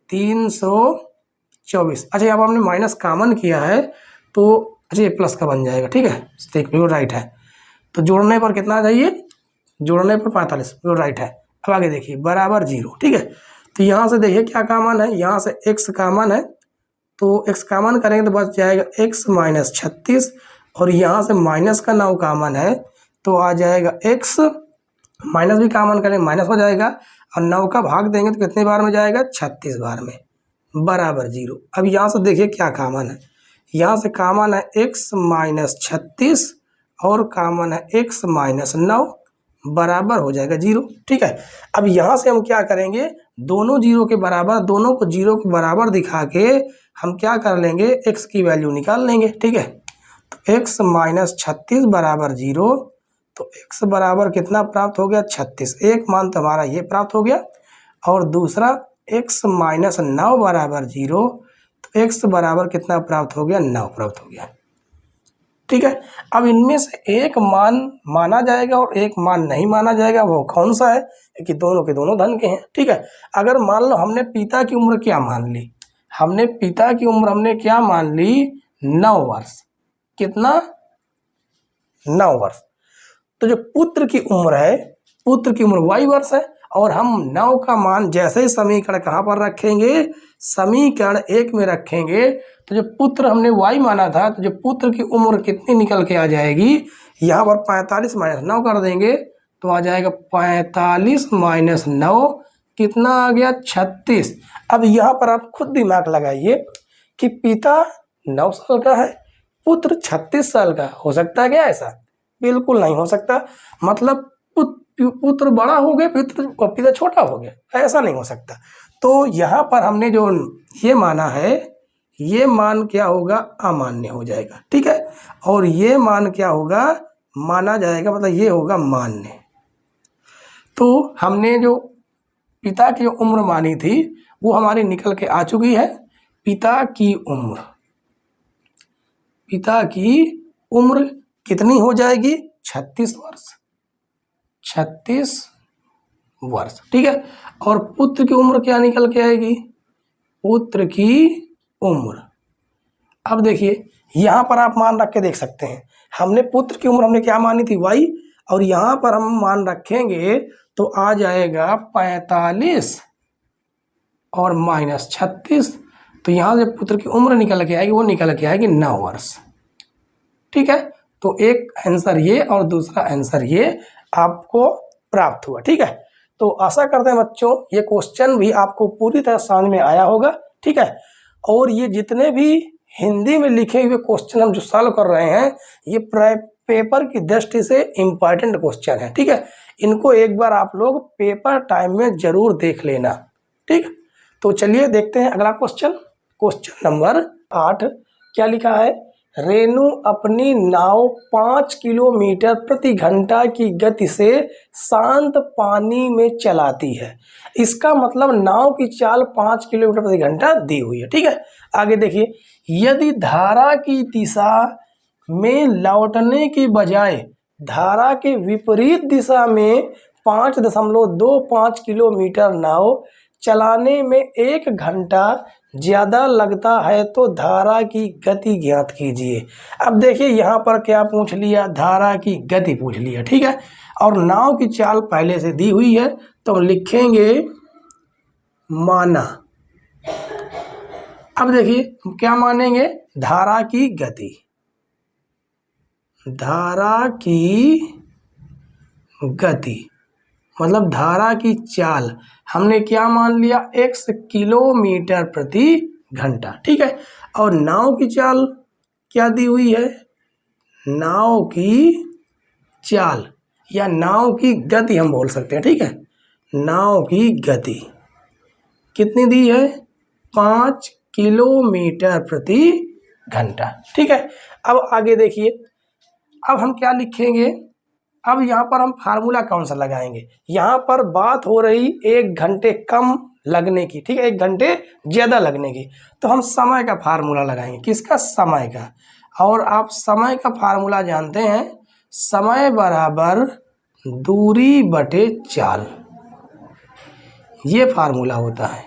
324। अच्छा, अब हमने माइनस कॉमन किया है तो अच्छा ये प्लस का बन जाएगा। ठीक है, देखिए राइट है, तो जोड़ने पर कितना चाहिए, जोड़ने पर 45, बिल्कुल राइट है। अब आगे देखिए बराबर 0। ठीक है, तो यहाँ से देखिए क्या कॉमन है, यहाँ से x कॉमन है तो x कॉमन करेंगे तो बच जाएगा x माइनस 36 और यहाँ से माइनस का 9 कॉमन है तो आ जाएगा x, माइनस भी कॉमन करेंगे माइनस हो जाएगा और 9 का भाग देंगे तो कितने बार में जाएगा, 36 बार में, बराबर 0। अब यहाँ से देखिए क्या कॉमन है, यहाँ से कॉमन है x माइनस 36 और कॉमन है x माइनस 9, बराबर हो जाएगा 0। ठीक है, अब यहाँ से हम क्या करेंगे, दोनों जीरो के बराबर, दोनों को जीरो के बराबर दिखा के हम क्या कर लेंगे, x की वैल्यू निकाल लेंगे। ठीक है, तो x माइनस 36 बराबर 0, तो x बराबर कितना प्राप्त हो गया, 36। एक मान तो हमारा ये प्राप्त हो गया और दूसरा x माइनस 9 बराबर 0, तो x बराबर कितना प्राप्त हो गया, 9 प्राप्त हो गया। ठीक है, अब इनमें से एक मान माना जाएगा और एक मान नहीं माना जाएगा, वो कौन सा है कि दोनों के दोनों धन के हैं। ठीक है, अगर मान लो हमने पिता की उम्र क्या मान ली, हमने पिता की उम्र हमने क्या मान ली, 9 वर्ष, कितना, 9 वर्ष। तो जो पुत्र की उम्र है, पुत्र की उम्र y वर्ष है और हम 9 का मान जैसे ही समीकरण कहाँ पर रखेंगे, समीकरण 1 में रखेंगे, तो जो पुत्र हमने y माना था, तो जो पुत्र की उम्र कितनी निकल के आ जाएगी, यहाँ पर 45 माइनस 9 कर देंगे तो आ जाएगा 45 माइनस 9, कितना आ गया, 36। अब यहाँ पर आप खुद दिमाग लगाइए कि पिता 9 साल का है, पुत्र 36 साल का, हो सकता है क्या ऐसा, बिल्कुल नहीं हो सकता। मतलब पुत्र बड़ा हो गया, पिता छोटा हो गया, ऐसा नहीं हो सकता। तो यहाँ पर हमने जो ये माना है, ये मान क्या होगा, अमान्य हो जाएगा। ठीक है, और ये मान क्या होगा, माना जाएगा, मतलब ये होगा मान्य। तो हमने जो पिता की उम्र मानी थी वो हमारी निकल के आ चुकी है। पिता की उम्र, पिता की उम्र कितनी हो जाएगी, 36 वर्ष, 36 वर्ष। ठीक है, और पुत्र की उम्र क्या निकल के आएगी, पुत्र की उम्र, अब देखिए यहाँ पर आप मान रख के देख सकते हैं, हमने पुत्र की उम्र हमने क्या मानी थी, y, और यहाँ पर हम मान रखेंगे तो आ जाएगा 45 और माइनस 36, तो यहाँ से पुत्र की उम्र निकल के आएगी, वो निकल के आएगी 9 वर्ष। ठीक है, तो एक आंसर ये और दूसरा आंसर ये आपको प्राप्त हुआ। ठीक है, तो आशा करते हैं बच्चों ये क्वेश्चन भी आपको पूरी तरह समझ में आया होगा। ठीक है, और ये जितने भी हिंदी में लिखे हुए क्वेश्चन हम जो सॉल्व कर रहे हैं, ये पेपर की दृष्टि से इम्पॉर्टेंट क्वेश्चन है। ठीक है, इनको एक बार आप लोग पेपर टाइम में जरूर देख लेना। ठीक, तो चलिए देखते हैं अगला क्वेश्चन। क्वेश्चन नंबर 8 क्या लिखा है, रेणु अपनी नाव 5 किलोमीटर प्रति घंटा की गति से शांत पानी में चलाती है। इसका मतलब नाव की चाल 5 किलोमीटर प्रति घंटा दी हुई है। ठीक है, आगे देखिए, यदि धारा की दिशा में लौटने की बजाय धारा के विपरीत दिशा में 5.25 किलोमीटर नाव चलाने में 1 घंटा ज़्यादा लगता है तो धारा की गति ज्ञात कीजिए। अब देखिए यहाँ पर क्या पूछ लिया, धारा की गति पूछ लिया। ठीक है, और नाव की चाल पहले से दी हुई है तो हम लिखेंगे माना। अब देखिए क्या मानेंगे, धारा की गति, धारा की गति मतलब धारा की चाल हमने क्या मान लिया, 1 किलोमीटर प्रति घंटा। ठीक है, और नाव की चाल क्या दी हुई है, नाव की चाल या नाव की गति हम बोल सकते हैं, ठीक है। नाव की गति कितनी दी है, 5 किलोमीटर प्रति घंटा, ठीक है। अब आगे देखिए, अब हम क्या लिखेंगे, अब यहाँ पर हम फार्मूला कौन सा लगाएंगे, यहाँ पर बात हो रही 1 घंटे कम लगने की, ठीक है, 1 घंटे ज़्यादा लगने की, तो हम समय का फार्मूला लगाएंगे। किसका, समय का। और आप समय का फार्मूला जानते हैं, समय बराबर दूरी बटे चाल, ये फार्मूला होता है,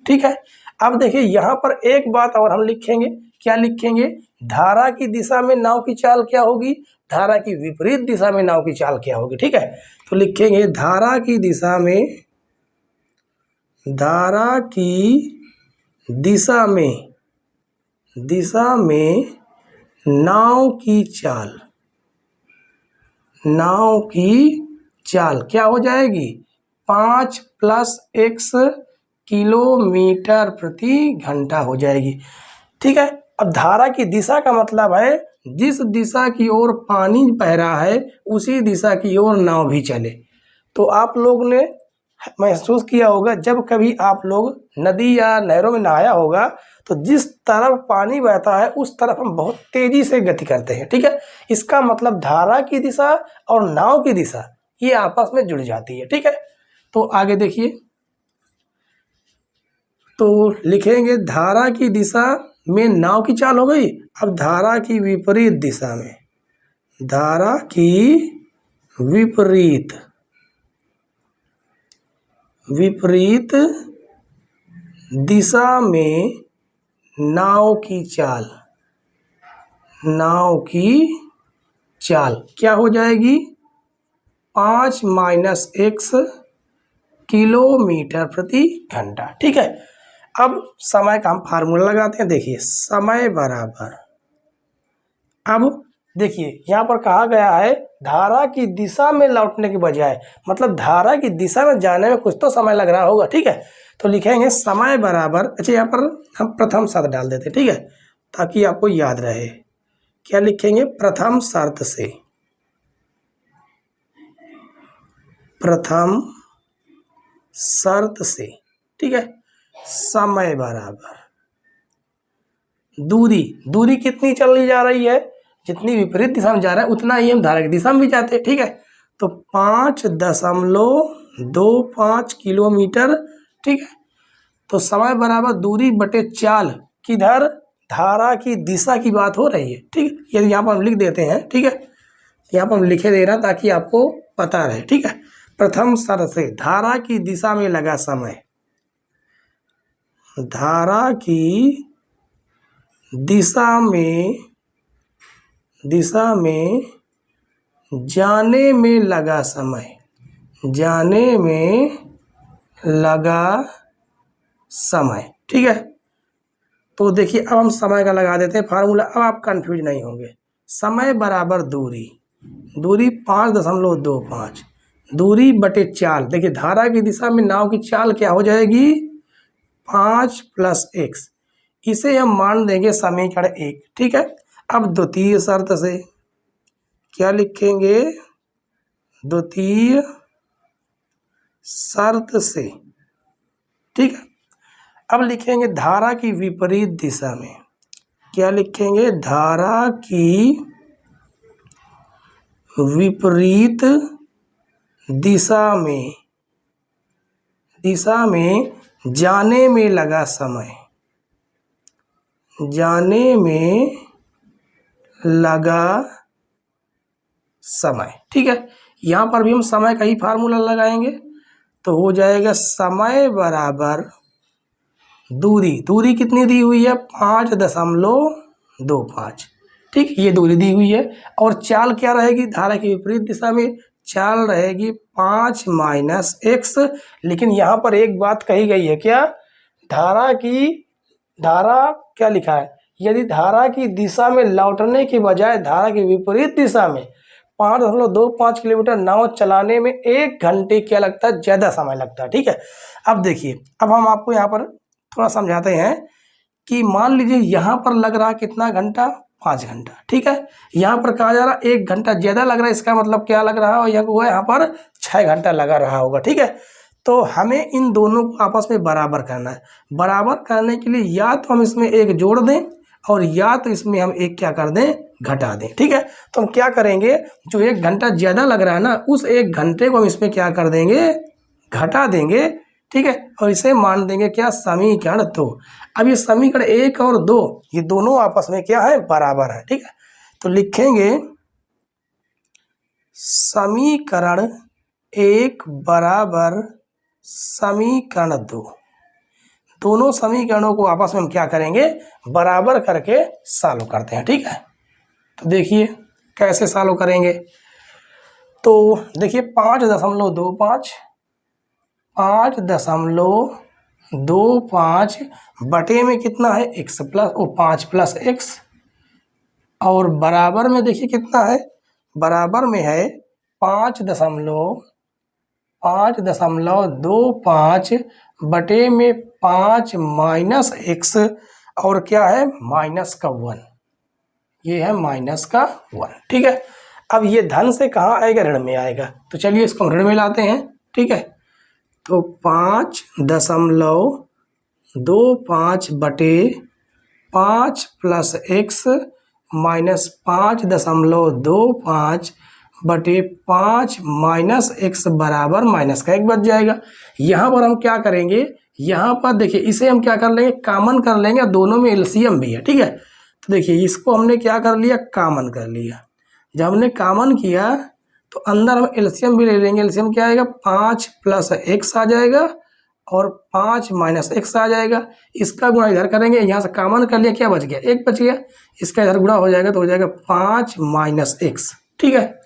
ठीक है। अब देखिए यहाँ पर एक बात और हम लिखेंगे, क्या लिखेंगे, धारा की दिशा में नाव की चाल क्या होगी, धारा की विपरीत दिशा में नाव की चाल क्या होगी, ठीक है। तो लिखेंगे धारा की दिशा में, धारा की दिशा में नाव की चाल, नाव की चाल क्या हो जाएगी, 5 + x किलोमीटर प्रति घंटा हो जाएगी, ठीक है। अब धारा की दिशा का मतलब है जिस दिशा की ओर पानी बह रहा है उसी दिशा की ओर नाव भी चले। तो आप लोग ने महसूस किया होगा, जब कभी आप लोग नदी या नहरों में नहाया होगा तो जिस तरफ पानी बहता है उस तरफ हम बहुत तेजी से गति करते हैं, ठीक है। इसका मतलब धारा की दिशा और नाव की दिशा ये आपस में जुड़ जाती है, ठीक है। तो आगे देखिए, तो लिखेंगे धारा की दिशा में नाव की चाल हो गई। अब धारा की विपरीत दिशा में, धारा की विपरीत दिशा में नाव की चाल, नाव की चाल क्या हो जाएगी, 5 - x किलोमीटर प्रति घंटा, ठीक है। अब समय का हम फार्मूला लगाते हैं, देखिए समय बराबर, अब देखिए यहाँ पर कहा गया है धारा की दिशा में लौटने के बजाय, मतलब धारा की दिशा में जाने में कुछ तो समय लग रहा होगा, ठीक है। तो लिखेंगे समय बराबर, अच्छा यहाँ पर हम प्रथम शर्त डाल देते हैं, ठीक है, ताकि आपको याद रहे। क्या लिखेंगे, प्रथम शर्त से, प्रथम शर्त से, ठीक है, समय बराबर दूरी कितनी चली जा रही है, जितनी विपरीत दिशा में जा रहा है उतना ही हम धारा की दिशा में भी जाते हैं, ठीक है। तो 5.25 किलोमीटर, ठीक है। तो समय बराबर दूरी बटे चाल, किधर, धारा की दिशा की बात हो रही है, ठीक है। यदि यहाँ पर हम लिख देते हैं, ठीक है, यहाँ पर हम लिखे दे रहा ताकि आपको पता रहे, ठीक है। प्रथम शर्त से धारा की दिशा में लगा समय, धारा की दिशा में जाने में लगा समय, जाने में लगा समय, ठीक है। तो देखिए अब हम समय का लगा देते हैं फार्मूला, अब आप कंफ्यूज नहीं होंगे। समय बराबर दूरी 5.25, दूरी बटे चाल, देखिए धारा की दिशा में नाव की चाल क्या हो जाएगी, 5 + x, इसे हम मान देंगे समीकरण 1, ठीक है। अब द्वितीय शर्त से क्या लिखेंगे, द्वितीय शर्त से, ठीक है। अब लिखेंगे धारा की विपरीत दिशा में, क्या लिखेंगे, धारा की विपरीत दिशा में जाने में लगा समय, जाने में लगा समय, ठीक है। यहाँ पर भी हम समय का ही फार्मूला लगाएंगे, तो हो जाएगा समय बराबर दूरी कितनी दी हुई है, 5.25, ठीक, ये दूरी दी हुई है। और चाल क्या रहेगी, धारा की विपरीत दिशा में चाल रहेगी 5 - x, लेकिन यहाँ पर एक बात कही गई है, क्या, धारा क्या लिखा है, यदि धारा की दिशा में लौटने की बजाय धारा की विपरीत दिशा में 5.25 किलोमीटर नाव चलाने में 1 घंटे क्या लगता है, ज़्यादा समय लगता है, ठीक है। अब देखिए, अब हम आपको यहाँ पर थोड़ा समझाते हैं कि मान लीजिए यहाँ पर लग रहा कितना घंटा, 5 घंटा। ठीक है, यहाँ पर कहा जा रहा है 1 घंटा ज़्यादा लग रहा है, इसका मतलब क्या लग रहा है, यहाँ पर 6 घंटा लगा रहा होगा। ठीक है, तो हमें इन दोनों को आपस में बराबर करना है। बराबर करने के लिए या तो हम इसमें 1 जोड़ दें और या तो इसमें हम 1 क्या कर दें, घटा दें। ठीक है, तो हम क्या करेंगे, जो 1 घंटा ज़्यादा लग रहा है ना, उस 1 घंटे को हम इसमें क्या कर देंगे, घटा देंगे। ठीक है, और इसे मान देंगे क्या, समीकरण 2। अब ये समीकरण 1 और 2 ये दोनों आपस में क्या है, बराबर है। ठीक है, तो लिखेंगे समीकरण 1 बराबर समीकरण 2। दोनों समीकरणों को आपस में हम क्या करेंगे, बराबर करके सॉल्व करते हैं। ठीक है, तो देखिए कैसे सॉल्व करेंगे। तो देखिए 5.25 बटे में कितना है, x प्लस 5 प्लस x, और बराबर में देखिए कितना है, बराबर में है 5.25 बटे में 5 माइनस x, और क्या है, माइनस का 1, ये है माइनस का 1। ठीक है, अब ये धन से कहाँ आएगा, ऋण में आएगा, तो चलिए इसको हम ऋण में लाते हैं। ठीक है, तो 5.25 बटे 5 प्लस x माइनस 5.25 बटे 5 माइनस x बराबर माइनस का 1 बच जाएगा। यहाँ पर हम क्या करेंगे, यहाँ पर देखिए इसे हम क्या कर लेंगे, कॉमन कर लेंगे, दोनों में एलसीएम भी है। ठीक है, तो देखिए इसको हमने क्या कर लिया, कॉमन कर लिया। जब हमने कॉमन किया तो अंदर हम एलसीएम भी ले लेंगे। एलसीएम क्या आएगा, 5 प्लस x आ जाएगा और 5 माइनस x आ जाएगा। इसका गुणा इधर करेंगे, यहाँ से कॉमन कर लिया, क्या बच गया, 1 बच गया। इसका इधर गुणा हो जाएगा तो हो जाएगा 5 माइनस x। ठीक है,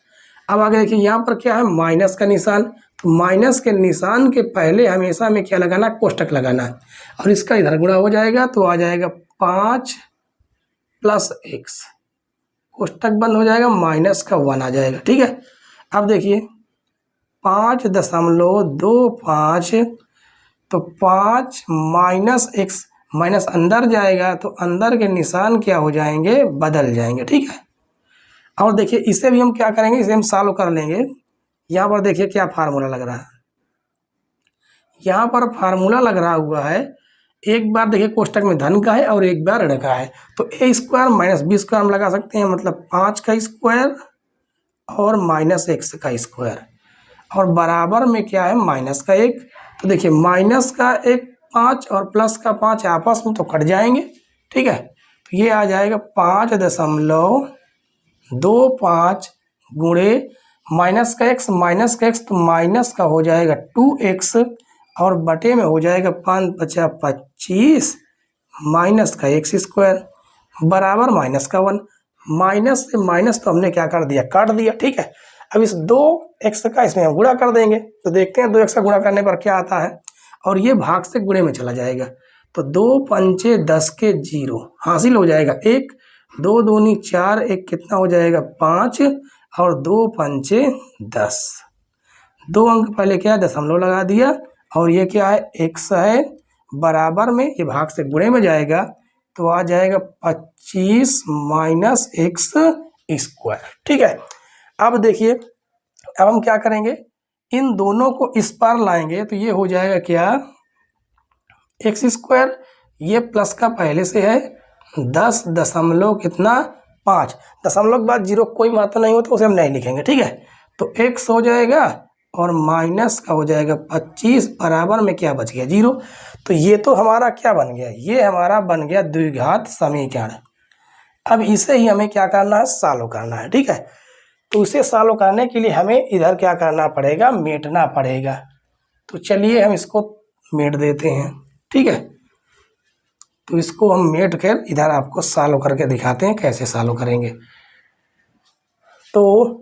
अब आगे देखिए यहाँ पर क्या है, माइनस का निशान, तो माइनस के निशान के पहले हमेशा हमें क्या लगाना, कोष्टक लगाना है, और इसका इधर गुणा हो जाएगा तो आ जाएगा 5 प्लस x, कोष्टक बंद हो जाएगा, माइनस का 1 आ जाएगा। ठीक है, अब देखिए 5.25, तो 5 माइनस x, माइनस अंदर जाएगा तो अंदर के निशान क्या हो जाएंगे, बदल जाएंगे। ठीक है, और देखिए इसे भी हम क्या करेंगे, इसे हम सॉल्व कर लेंगे। यहाँ पर देखिए क्या फार्मूला लग रहा है, यहाँ पर फार्मूला लग रहा हुआ है, एक बार देखिए कोष्टक में धन का है और एक बार ऋण का है, तो a square minus B square हम लगा सकते हैं, मतलब 5 का स्क्वायर और माइनस x का स्क्वायर, और बराबर में क्या है, माइनस का 1। तो देखिए माइनस का 1 5 और प्लस का 5 आपस में तो कट जाएंगे। ठीक है, तो ये आ जाएगा 5.25 गुणे माइनस का x, तो माइनस का हो जाएगा 2x, और बटे में हो जाएगा 5×5 = 25 माइनस का x स्क्वायर बराबर माइनस का 1। माइनस से माइनस तो हमने क्या कर दिया, काट दिया। ठीक है, अब इस 2x का इसमें हम गुणा कर देंगे, तो देखते हैं 2x का गुणा करने पर क्या आता है, और ये भाग से गुणे में चला जाएगा, तो 2 पंचे 10 के 0 हासिल हो जाएगा 1, 2 दूनी 4, 1 कितना हो जाएगा 5, और 2 पंचे 10, 2 अंक पहले क्या है, दशमलव लगा दिया, और ये क्या है, x है, बराबर में ये भाग से गुणे में जाएगा तो आ जाएगा 25 माइनस x स्क्वायर। ठीक है, अब देखिए अब हम क्या करेंगे, इन दोनों को इस पार लाएंगे तो ये हो जाएगा क्या, x स्क्वायर, ये प्लस का पहले से है 10 दशमलव कितना 5, दशमलव के बाद 0 कोई मात्रा नहीं होता उसे हम नहीं लिखेंगे। ठीक है, तो x हो जाएगा और माइनस का हो जाएगा 25, बराबर में क्या बच गया 0। तो ये तो हमारा क्या बन गया, ये हमारा बन गया द्विघात समीकरण। अब इसे ही हमें क्या करना है, सॉल्व करना है। ठीक है, तो इसे सॉल्व करने के लिए हमें इधर क्या करना पड़ेगा, मेटना पड़ेगा। तो चलिए हम इसको मेट देते हैं। ठीक है, तो इसको हम मेट कर इधर आपको सॉल्व करके दिखाते हैं कैसे सॉल्व करेंगे। तो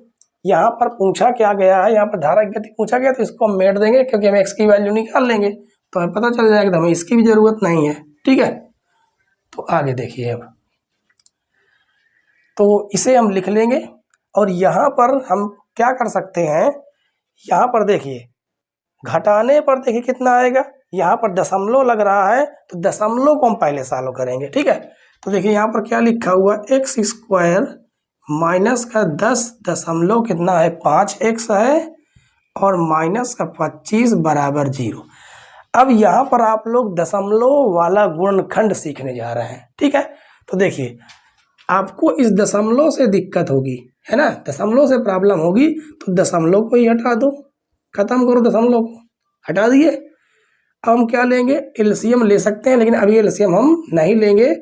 यहाँ पर पूछा क्या गया है, यहाँ पर धारा की गति पूछा गया, तो इसको हम मेट देंगे क्योंकि हम x की वैल्यू निकाल लेंगे तो हमें पता चल जाएगा, तो हमें इसकी भी जरूरत नहीं है। ठीक है, तो आगे देखिए, अब तो इसे हम लिख लेंगे, और यहाँ पर हम क्या कर सकते हैं, यहाँ पर देखिए घटाने पर देखिए कितना आएगा, यहाँ पर दशमलव लग रहा है तो दशमलव को हम पहले सॉल्व करेंगे। ठीक है, तो देखिए यहाँ पर क्या लिखा हुआ, एक्स स्क्वायर माइनस का 10 दशमलव कितना है 5x है और माइनस का 25 बराबर 0। अब यहाँ पर आप लोग दशमलव वाला गुणनखंड सीखने जा रहे हैं, ठीक है। तो देखिए आपको इस दशमलव से दिक्कत होगी, है ना, दशमलव से प्रॉब्लम होगी, तो दशमलव को ही हटा दो, खत्म करो, दशमलव को हटा दिए। अब हम क्या लेंगे, एलसीएम ले सकते हैं, लेकिन अभी एलसीएम हम नहीं लेंगे।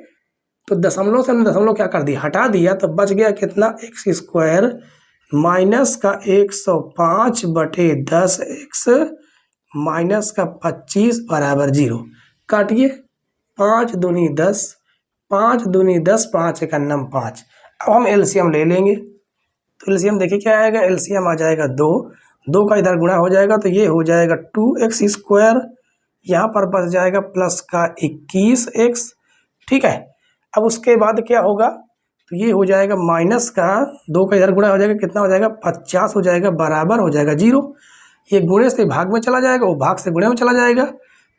तो दशमलव से हमने दशमलव क्या कर दिया, हटा दिया, तो बच गया कितना, एक्स स्क्वायर माइनस का 105 बटे 10x माइनस का 25 बराबर 0। काटिए, 5 दूनी 10, 5 दूनी 10, 5 एक अन्नम 5। अब हम एलसीएम ले लेंगे, तो एलसीएम देखिए क्या आएगा, एलसीएम आ जाएगा 2, 2 का इधर गुणा हो जाएगा, तो ये हो जाएगा 2x स्क्वायर, यहाँ पर बच जाएगा प्लस का 21x, ठीक है। अब उसके बाद क्या होगा, तो ये हो जाएगा माइनस का 2 का इधर गुणा हो जाएगा, कितना हो जाएगा 50 हो जाएगा, बराबर हो जाएगा 0। ये गुणे से भाग में चला जाएगा, वो भाग से गुणे में चला जाएगा,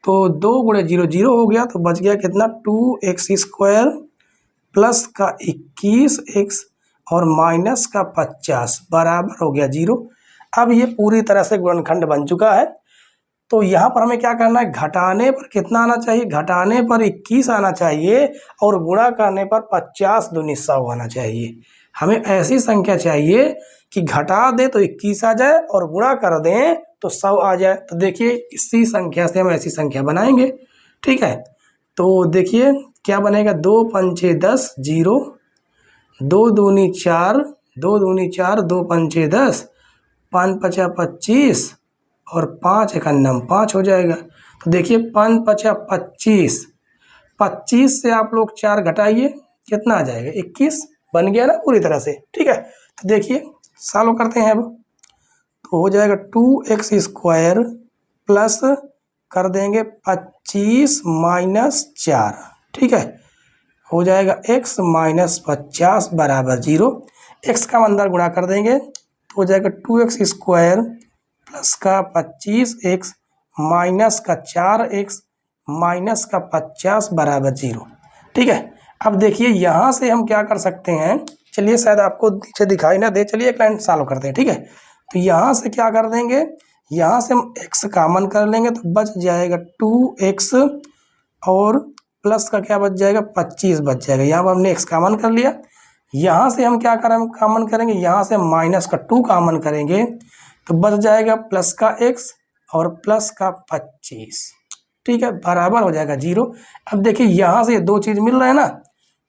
तो 2 गुणे 0 0 हो गया, तो बच गया कितना 2x स्क्वायर प्लस का 21x और माइनस का 50 बराबर हो गया 0। अब ये पूरी तरह से गुणनखंड बन चुका है। तो यहाँ पर हमें क्या करना है, घटाने पर कितना आना चाहिए, घटाने पर 21 आना चाहिए और गुणा करने पर 50 दूनी 100 आना चाहिए। हमें ऐसी संख्या चाहिए कि घटा दें तो 21 आ जाए और गुणा कर दें तो 100 आ जाए। तो देखिए इसी संख्या से हम ऐसी संख्या बनाएंगे, ठीक है। तो देखिए क्या बनेगा, 2 पंचे 10 0, 2 दूनी 4, 2 दूनी 4, 2 पंचे 10, 5 पचा 25 और 5 एक अन्नम 5 हो जाएगा। तो देखिए 5 पचा 25, 25 से आप लोग 4 घटाइए, कितना आ जाएगा 21, बन गया ना पूरी तरह से, ठीक है। तो देखिए सॉल्व करते हैं अब, तो हो जाएगा 2x स्क्वायर प्लस कर देंगे 25 माइनस 4, ठीक है, हो जाएगा x माइनस 50 बराबर 0। x का अंदर गुणा कर देंगे तो हो जाएगा 2x स्क्वायर प्लस का 25x माइनस का 4x माइनस का 50 बराबर 0, ठीक है। अब देखिए यहाँ से हम क्या कर सकते हैं, चलिए शायद आपको नीचे दिखाई ना दे, चलिए एक लाइन सॉल्व करते हैं, ठीक है। तो यहाँ से क्या कर देंगे, यहाँ से हम x कॉमन कर लेंगे तो बच जाएगा 2x और प्लस का क्या बच जाएगा 25 बच जाएगा। यहाँ पर हमने x कॉमन कर लिया, यहाँ से हम क्या करें कॉमन करेंगे, यहाँ से माइनस का 2 कॉमन करेंगे तो बच जाएगा प्लस का x और प्लस का 25, ठीक है, बराबर हो जाएगा 0। अब देखिए यहाँ से ये दो चीज़ मिल रहा है ना,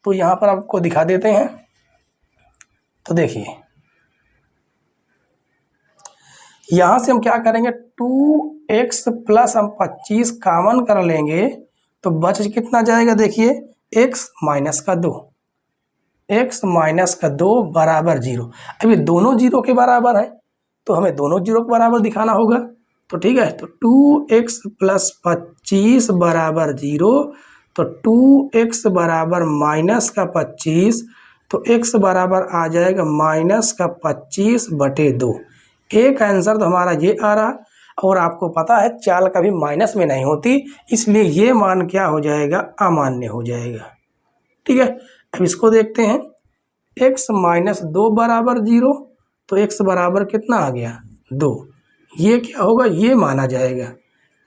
तो यहाँ पर आपको दिखा देते हैं। तो देखिए यहाँ से हम क्या करेंगे, 2x प्लस हम 25 कॉमन कर लेंगे तो बच कितना जाएगा, देखिए x माइनस का 2, x माइनस का 2 बराबर 0। अब ये दोनों 0 के बराबर है तो हमें दोनों 0 के बराबर दिखाना होगा, तो ठीक है। तो 2x प्लस 25 बराबर 0, तो 2x बराबर माइनस का 25, तो x बराबर आ जाएगा माइनस का 25 बटे 2। एक आंसर तो हमारा ये आ रहा, और आपको पता है चाल कभी माइनस में नहीं होती, इसलिए ये मान क्या हो जाएगा, अमान्य हो जाएगा, ठीक है। अब इसको देखते हैं, x माइनस 2 बराबर 0, तो x बराबर कितना आ गया 2, ये क्या होगा, ये माना जाएगा,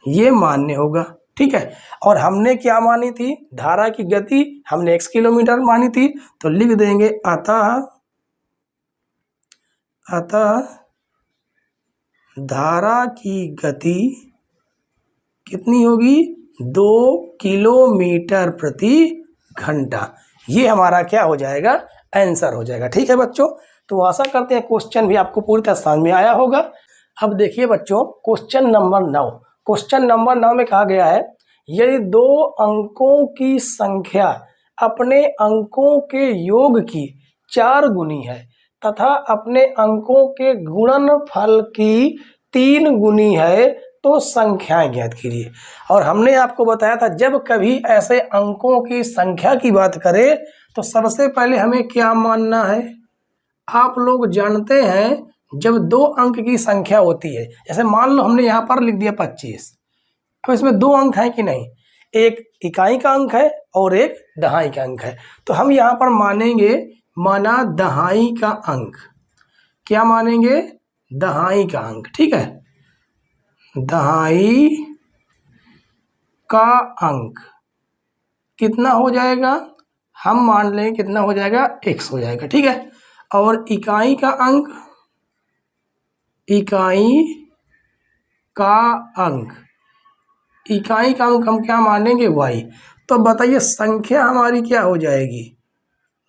ये मान्य होगा, ठीक है। और हमने क्या मानी थी, धारा की गति हमने x किलोमीटर मानी थी, तो लिख देंगे अतः धारा की गति कितनी होगी, 2 किलोमीटर प्रति घंटा। ये हमारा क्या हो जाएगा, आंसर हो जाएगा, ठीक है बच्चों। तो आशा करते हैं क्वेश्चन भी आपको पूरी तरह समझ में आया होगा। अब देखिए बच्चों क्वेश्चन नंबर 9, क्वेश्चन नंबर 9 में कहा गया है, यदि 2 अंकों की संख्या अपने अंकों के योग की 4 गुनी है तथा अपने अंकों के गुणनफल की 3 गुनी है तो संख्याएं ज्ञात कीजिए। और हमने आपको बताया था जब कभी ऐसे अंकों की संख्या की बात करें तो सबसे पहले हमें क्या मानना है, आप लोग जानते हैं जब 2 अंक की संख्या होती है, जैसे मान लो हमने यहाँ पर लिख दिया 25, अब इसमें 2 अंक हैं कि नहीं, एक इकाई का अंक है और एक दहाई का अंक है। तो हम यहाँ पर मानेंगे माना दहाई का अंक। क्या मानेंगे? दहाई का अंक। ठीक है, दहाई का अंक कितना हो जाएगा? हम मान लें कितना हो जाएगा? x हो जाएगा। ठीक है, और इकाई का अंक, इकाई का अंक, इकाई का अंक हम क्या मानेंगे? y। तो बताइए संख्या हमारी क्या हो जाएगी?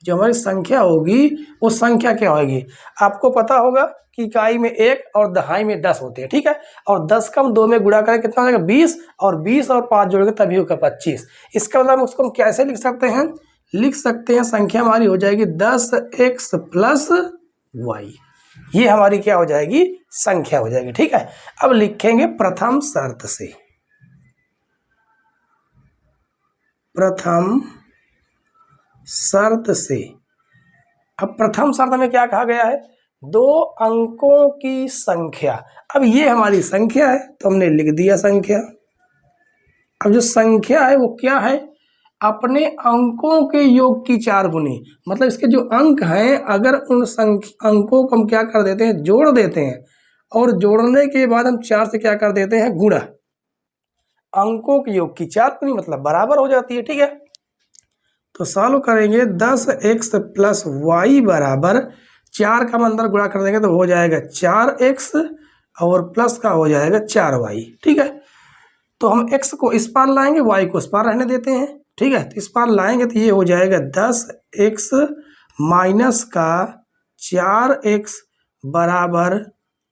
जो हमारी संख्या होगी वो संख्या क्या होगी? आपको पता होगा कि इकाई में 1 और दहाई में 10 होते हैं। ठीक है, और 10 का हम 2 में गुणा करें कितना हो जाएगा? 20, और 20 और 5 जोड़ेंगे तभी होगा 25। इसका मतलब उसको हम कैसे लिख सकते हैं? लिख सकते हैं संख्या हमारी हो जाएगी 10x प्लस y। ये हमारी क्या हो जाएगी? संख्या हो जाएगी। ठीक है, अब लिखेंगे प्रथम शर्त से। प्रथम शर्त से। अब प्रथम शर्त में क्या कहा गया है? 2 अंकों की संख्या। अब ये हमारी संख्या है तो हमने लिख दिया संख्या। अब जो संख्या है वो क्या है? अपने अंकों के योग की 4 गुनी। मतलब इसके जो अंक हैं अगर उन अंकों को हम क्या कर देते हैं? जोड़ देते हैं, और जोड़ने के बाद हम 4 से क्या कर देते हैं? गुणा। अंकों के योग की 4 गुनी मतलब बराबर हो जाती है। ठीक है, तो सॉल्व करेंगे 10x प्लस वाई बराबर 4 का हम अंदर गुणा कर देंगे तो हो जाएगा 4x और प्लस का हो जाएगा 4y। ठीक है, तो हम x को इस पार लाएंगे, y को इस पार रहने देते हैं। ठीक है, तो इस पार लाएंगे तो ये हो जाएगा 10x माइनस का 4x बराबर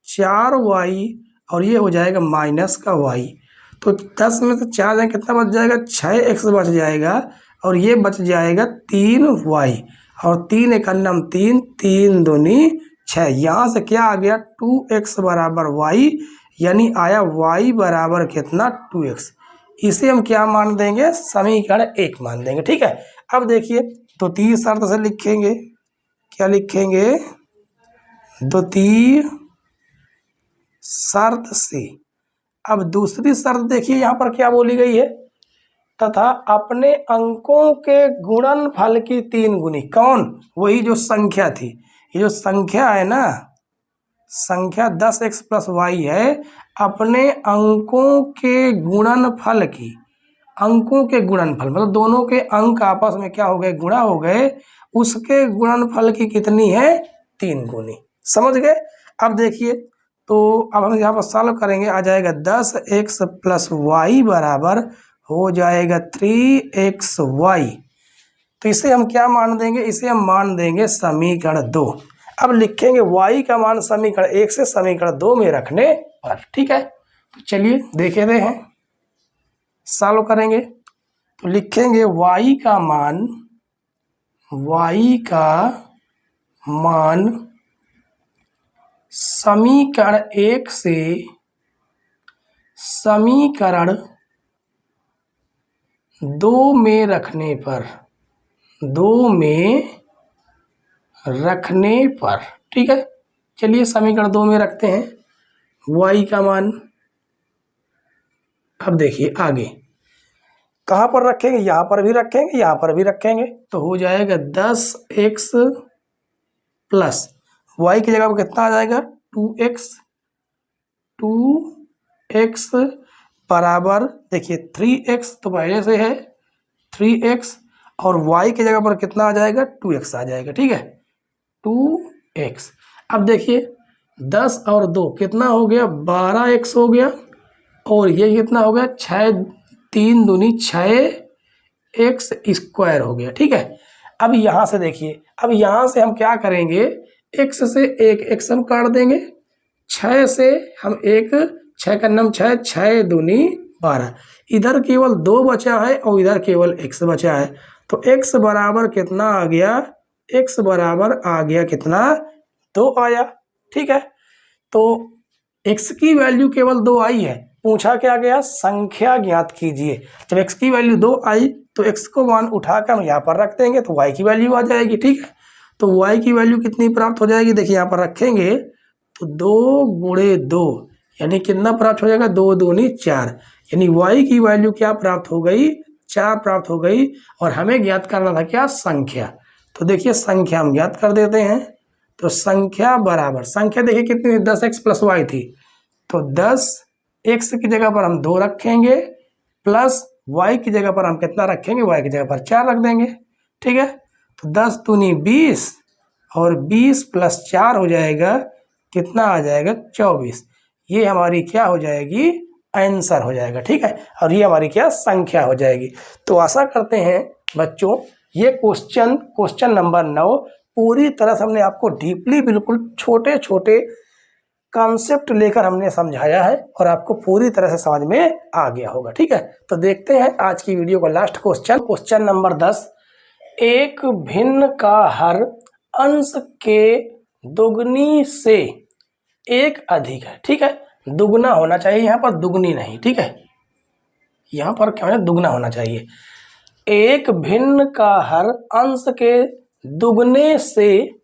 4y, और ये हो जाएगा माइनस का y। तो 10 में से 4 जाएंगे कितना बच जाएगा? 6x बच जाएगा, और ये बच जाएगा 3y, और 3 एक अन्नम 3, 3 दूनी 6। यहाँ से क्या आ गया? 2x बराबर y, यानी आया y बराबर कितना? 2x। इसे हम क्या मान देंगे? समीकरण 1 मान देंगे। ठीक है, अब देखिए द्वितीय शर्त से लिखेंगे। क्या लिखेंगे? द्वितीय शर्त से। अब दूसरी शर्त देखिए यहाँ पर क्या बोली गई है? तथा अपने अंकों के गुणनफल की 3 गुनी। कौन? वही जो संख्या थी। ये जो संख्या है ना, संख्या 10x प्लस y है, अपने अंकों के गुणनफल की, अंकों के गुणनफल मतलब दोनों के अंक आपस में क्या हो गए? गुणा हो गए, उसके गुणनफल की कितनी है? 3 गुनी। समझ गए? अब देखिए, तो अब हम यहाँ पर सॉल्व करेंगे, आ जाएगा 10x प्लस वाई बराबर हो जाएगा 3xy। तो इसे हम क्या मान देंगे? इसे हम मान देंगे समीकरण 2। अब लिखेंगे y का मान समीकरण 1 से समीकरण 2 में रखने पर। ठीक है, तो चलिए देखे दे हैं, सॉल्व करेंगे। तो लिखेंगे y का मान, y का मान समीकरण 1 से समीकरण 2 में रखने पर, 2 में रखने पर। ठीक है, चलिए समीकरण 2 में रखते हैं y का मान। अब देखिए आगे कहाँ पर रखेंगे? यहाँ पर भी रखेंगे, यहाँ पर भी रखेंगे, तो हो जाएगा 10x प्लस y की जगह पर कितना आ जाएगा? 2x। 2x बराबर देखिए 3x तो पहले से है 3x, और y की जगह पर कितना आ जाएगा? 2x आ जाएगा। ठीक है, 2x। अब देखिए 10 और 2 कितना हो गया? 12x हो गया, और ये कितना हो गया? 6 3 दूनी 6x स्क्वायर हो गया। ठीक है, अब यहाँ से देखिए, अब यहाँ से हम क्या करेंगे? x से एक x हम काट देंगे, 6 से हम एक 6 का नम 6, 6 दूनी 12, इधर केवल 2 बचा है और इधर केवल x बचा है, तो x बराबर कितना आ गया? x बराबर आ गया कितना? 2 आया। ठीक है, तो x की वैल्यू केवल 2 आई है, पूछा क्या गया? संख्या ज्ञात कीजिए। जब x की वैल्यू 2 आई तो x को मान उठाकर हम यहाँ पर रख देंगे तो y की वैल्यू आ जाएगी। ठीक है, तो y की वैल्यू कितनी प्राप्त हो जाएगी? देखिए यहाँ पर रखेंगे तो 2 गुणे 2 यानी कितना प्राप्त हो जाएगा? 2 दूनी 4, यानी y की वैल्यू क्या प्राप्त हो गई, 4 प्राप्त हो गई। और हमें ज्ञात करना था क्या, संख्या। तो देखिए संख्या हम ज्ञात कर देते हैं। तो संख्या बराबर, संख्या देखिए कितनी, 10x प्लस वाई थी, तो 10x की जगह पर हम 2 रखेंगे, प्लस y की जगह पर हम कितना रखेंगे, y की जगह पर 4 रख देंगे। ठीक है, तो 10 दूनी 20 और 20 प्लस 4 हो जाएगा, कितना आ जाएगा, 24। ये हमारी क्या हो जाएगी, आंसर हो जाएगा। ठीक है, और ये हमारी क्या, संख्या हो जाएगी। तो आशा करते हैं बच्चों ये क्वेश्चन नंबर 9 पूरी तरह से हमने आपको डीपली, बिल्कुल छोटे छोटे कॉन्सेप्ट लेकर हमने समझाया है और आपको पूरी तरह से समझ में आ गया होगा। ठीक है, तो देखते हैं आज की वीडियो का लास्ट क्वेश्चन नंबर 10। एक भिन्न का हर अंश के दुगनी से एक अधिक है। ठीक है, दुगना होना चाहिए, यहाँ पर दुगनी नहीं। ठीक है, यहाँ पर क्या है, दुगना होना चाहिए। एक भिन्न का हर अंश के दुगने से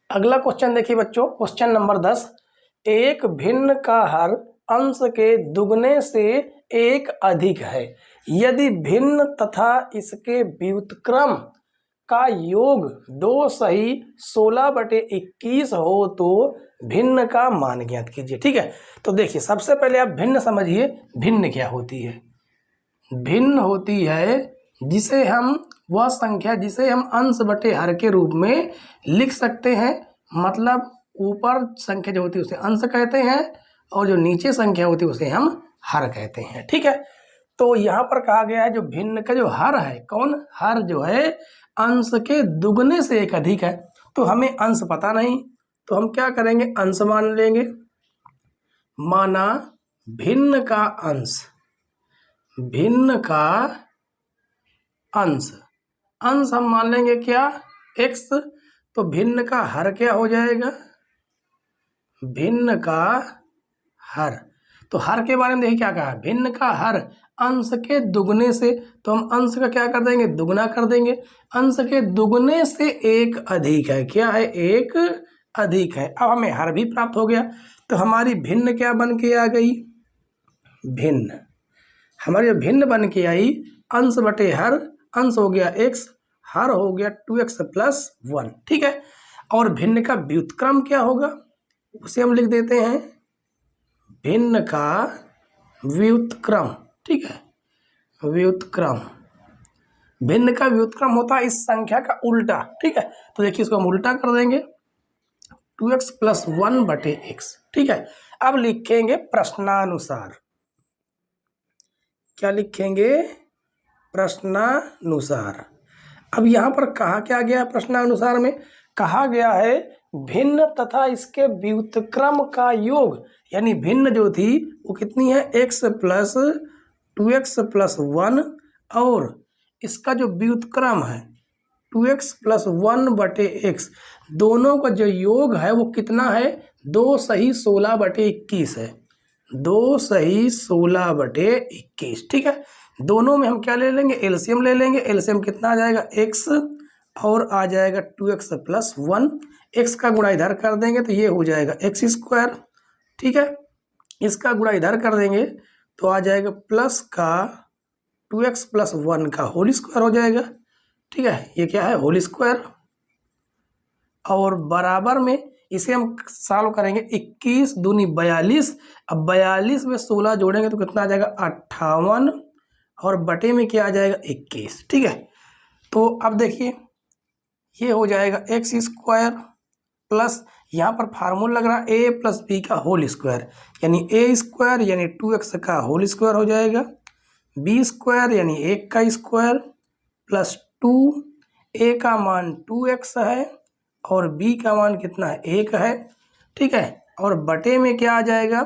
अगला क्वेश्चन देखिए बच्चों, क्वेश्चन नंबर 10। एक भिन्न का हर अंश के दुगने से एक अधिक है, यदि भिन्न तथा इसके व्युत्क्रम का योग 2 सही 16/21 हो तो भिन्न का मान ज्ञात कीजिए। ठीक है, तो देखिए सबसे पहले आप भिन्न समझिए, भिन्न क्या होती है। भिन्न होती है जिसे हम, वह संख्या जिसे हम अंश बटे हर के रूप में लिख सकते हैं। मतलब ऊपर संख्या जो होती है उसे अंश कहते हैं और जो नीचे संख्या होती है उसे हम हर कहते हैं। ठीक है, तो यहाँ पर कहा गया है जो भिन्न का जो हर है, कौन, हर जो है अंश के दुगने से एक अधिक है। तो हमें अंश पता नहीं, तो हम क्या करेंगे, अंश मान लेंगे। माना भिन्न का अंश, भिन्न का अंश, अंश हम मान लेंगे क्या, x। तो भिन्न का हर क्या हो जाएगा, भिन्न का हर। तो हर के बारे में देखिए क्या कहा, भिन्न का हर अंश के दुगने से, तो हम अंश का क्या कर देंगे, दुगना कर देंगे। अंश के दुगने से एक अधिक है, क्या है, एक अधिक है। अब हमें हर भी प्राप्त हो गया, तो हमारी भिन्न क्या बन के आ गई, भिन्न, हमारी भिन्न बन के आई अंश बटे हर, अंश हो गया x, हर हो गया 2x प्लस 1। ठीक है, और भिन्न का व्युत्क्रम क्या होगा, उसे हम लिख देते हैं भिन्न का व्युत्क्रम। ठीक है, व्युत्क्रम, भिन्न का व्युत्क्रम होता है इस संख्या का उल्टा। ठीक है, तो देखिए इसको हम उल्टा कर देंगे, 2x प्लस 1/x। ठीक है, अब लिखेंगे प्रश्नानुसार, क्या लिखेंगे, प्रश्नानुसार। अब यहाँ पर कहा क्या गया, प्रश्नानुसार में कहा गया है भिन्न तथा इसके व्युत्क्रम का योग, यानी भिन्न जो थी वो कितनी है, x प्लस 2x प्लस 1, और इसका जो व्युत्क्रम है 2x प्लस 1/x, दोनों का जो योग है वो कितना है, 2 सही 16/21 है, 2 सही 16/21। ठीक है, दोनों में हम क्या ले लेंगे, एलसीएम ले लेंगे। एलसीएम कितना आ जाएगा, x और आ जाएगा 2x प्लस 1, x का गुणा इधर कर देंगे तो ये हो जाएगा x²। ठीक है, इसका गुणा इधर कर देंगे तो आ जाएगा प्लस का 2x प्लस 1 का होल स्क्वायर हो जाएगा। ठीक है, ये क्या है, होल स्क्वायर, और बराबर में इसे हम सॉल्व करेंगे, 21 दूनी 42। अब 42 में 16 जोड़ेंगे तो कितना आ जाएगा, 58, और बटे में क्या आ जाएगा, 21। ठीक है, तो अब देखिए ये हो जाएगा x² प्लस, यहाँ पर फार्मूला लग रहा है a प्लस b का होल स्क्वायर, यानी a² यानी 2x का होल स्क्वायर हो जाएगा, b² यानी 1 का स्क्वायर प्लस 2, a का मान 2x है और b का मान कितना है, 1 है। ठीक है, और बटे में क्या आ जाएगा,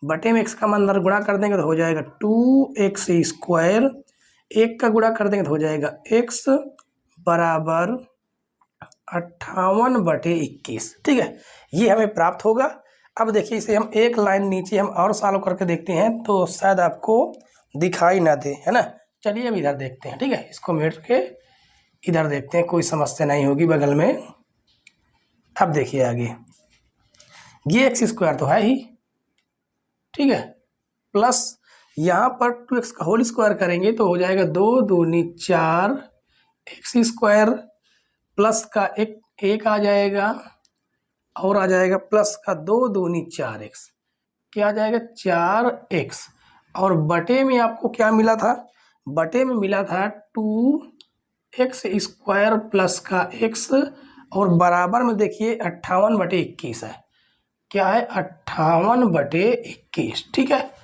बटे में x का मान अंदर गुणा कर देंगे तो हो जाएगा 2x², 1 का गुणा कर देंगे तो हो जाएगा x बराबर 58/21। ठीक है, ये हमें प्राप्त होगा। अब देखिए इसे हम एक लाइन नीचे हम और सॉल्व करके देखते हैं तो शायद आपको दिखाई ना दे, है ना। चलिए अब इधर देखते हैं, ठीक है। इसको मेट के इधर देखते हैं, कोई समस्या नहीं होगी बगल में। अब देखिए आगे, ये एक्स स्क्वायर तो है ही, ठीक है, प्लस यहाँ पर 2x का होल स्क्वायर करेंगे तो हो जाएगा 2 दूनी 4 एक्स स्क्वायर, प्लस का एक आ जाएगा और आ जाएगा प्लस का 2 दूनी 4x, क्या आ जाएगा 4x। और बटे में आपको क्या मिला था, बटे में मिला था 2x स्क्वायर प्लस का x, और बराबर में देखिए 58/21 है, क्या है 58/21, ठीक है।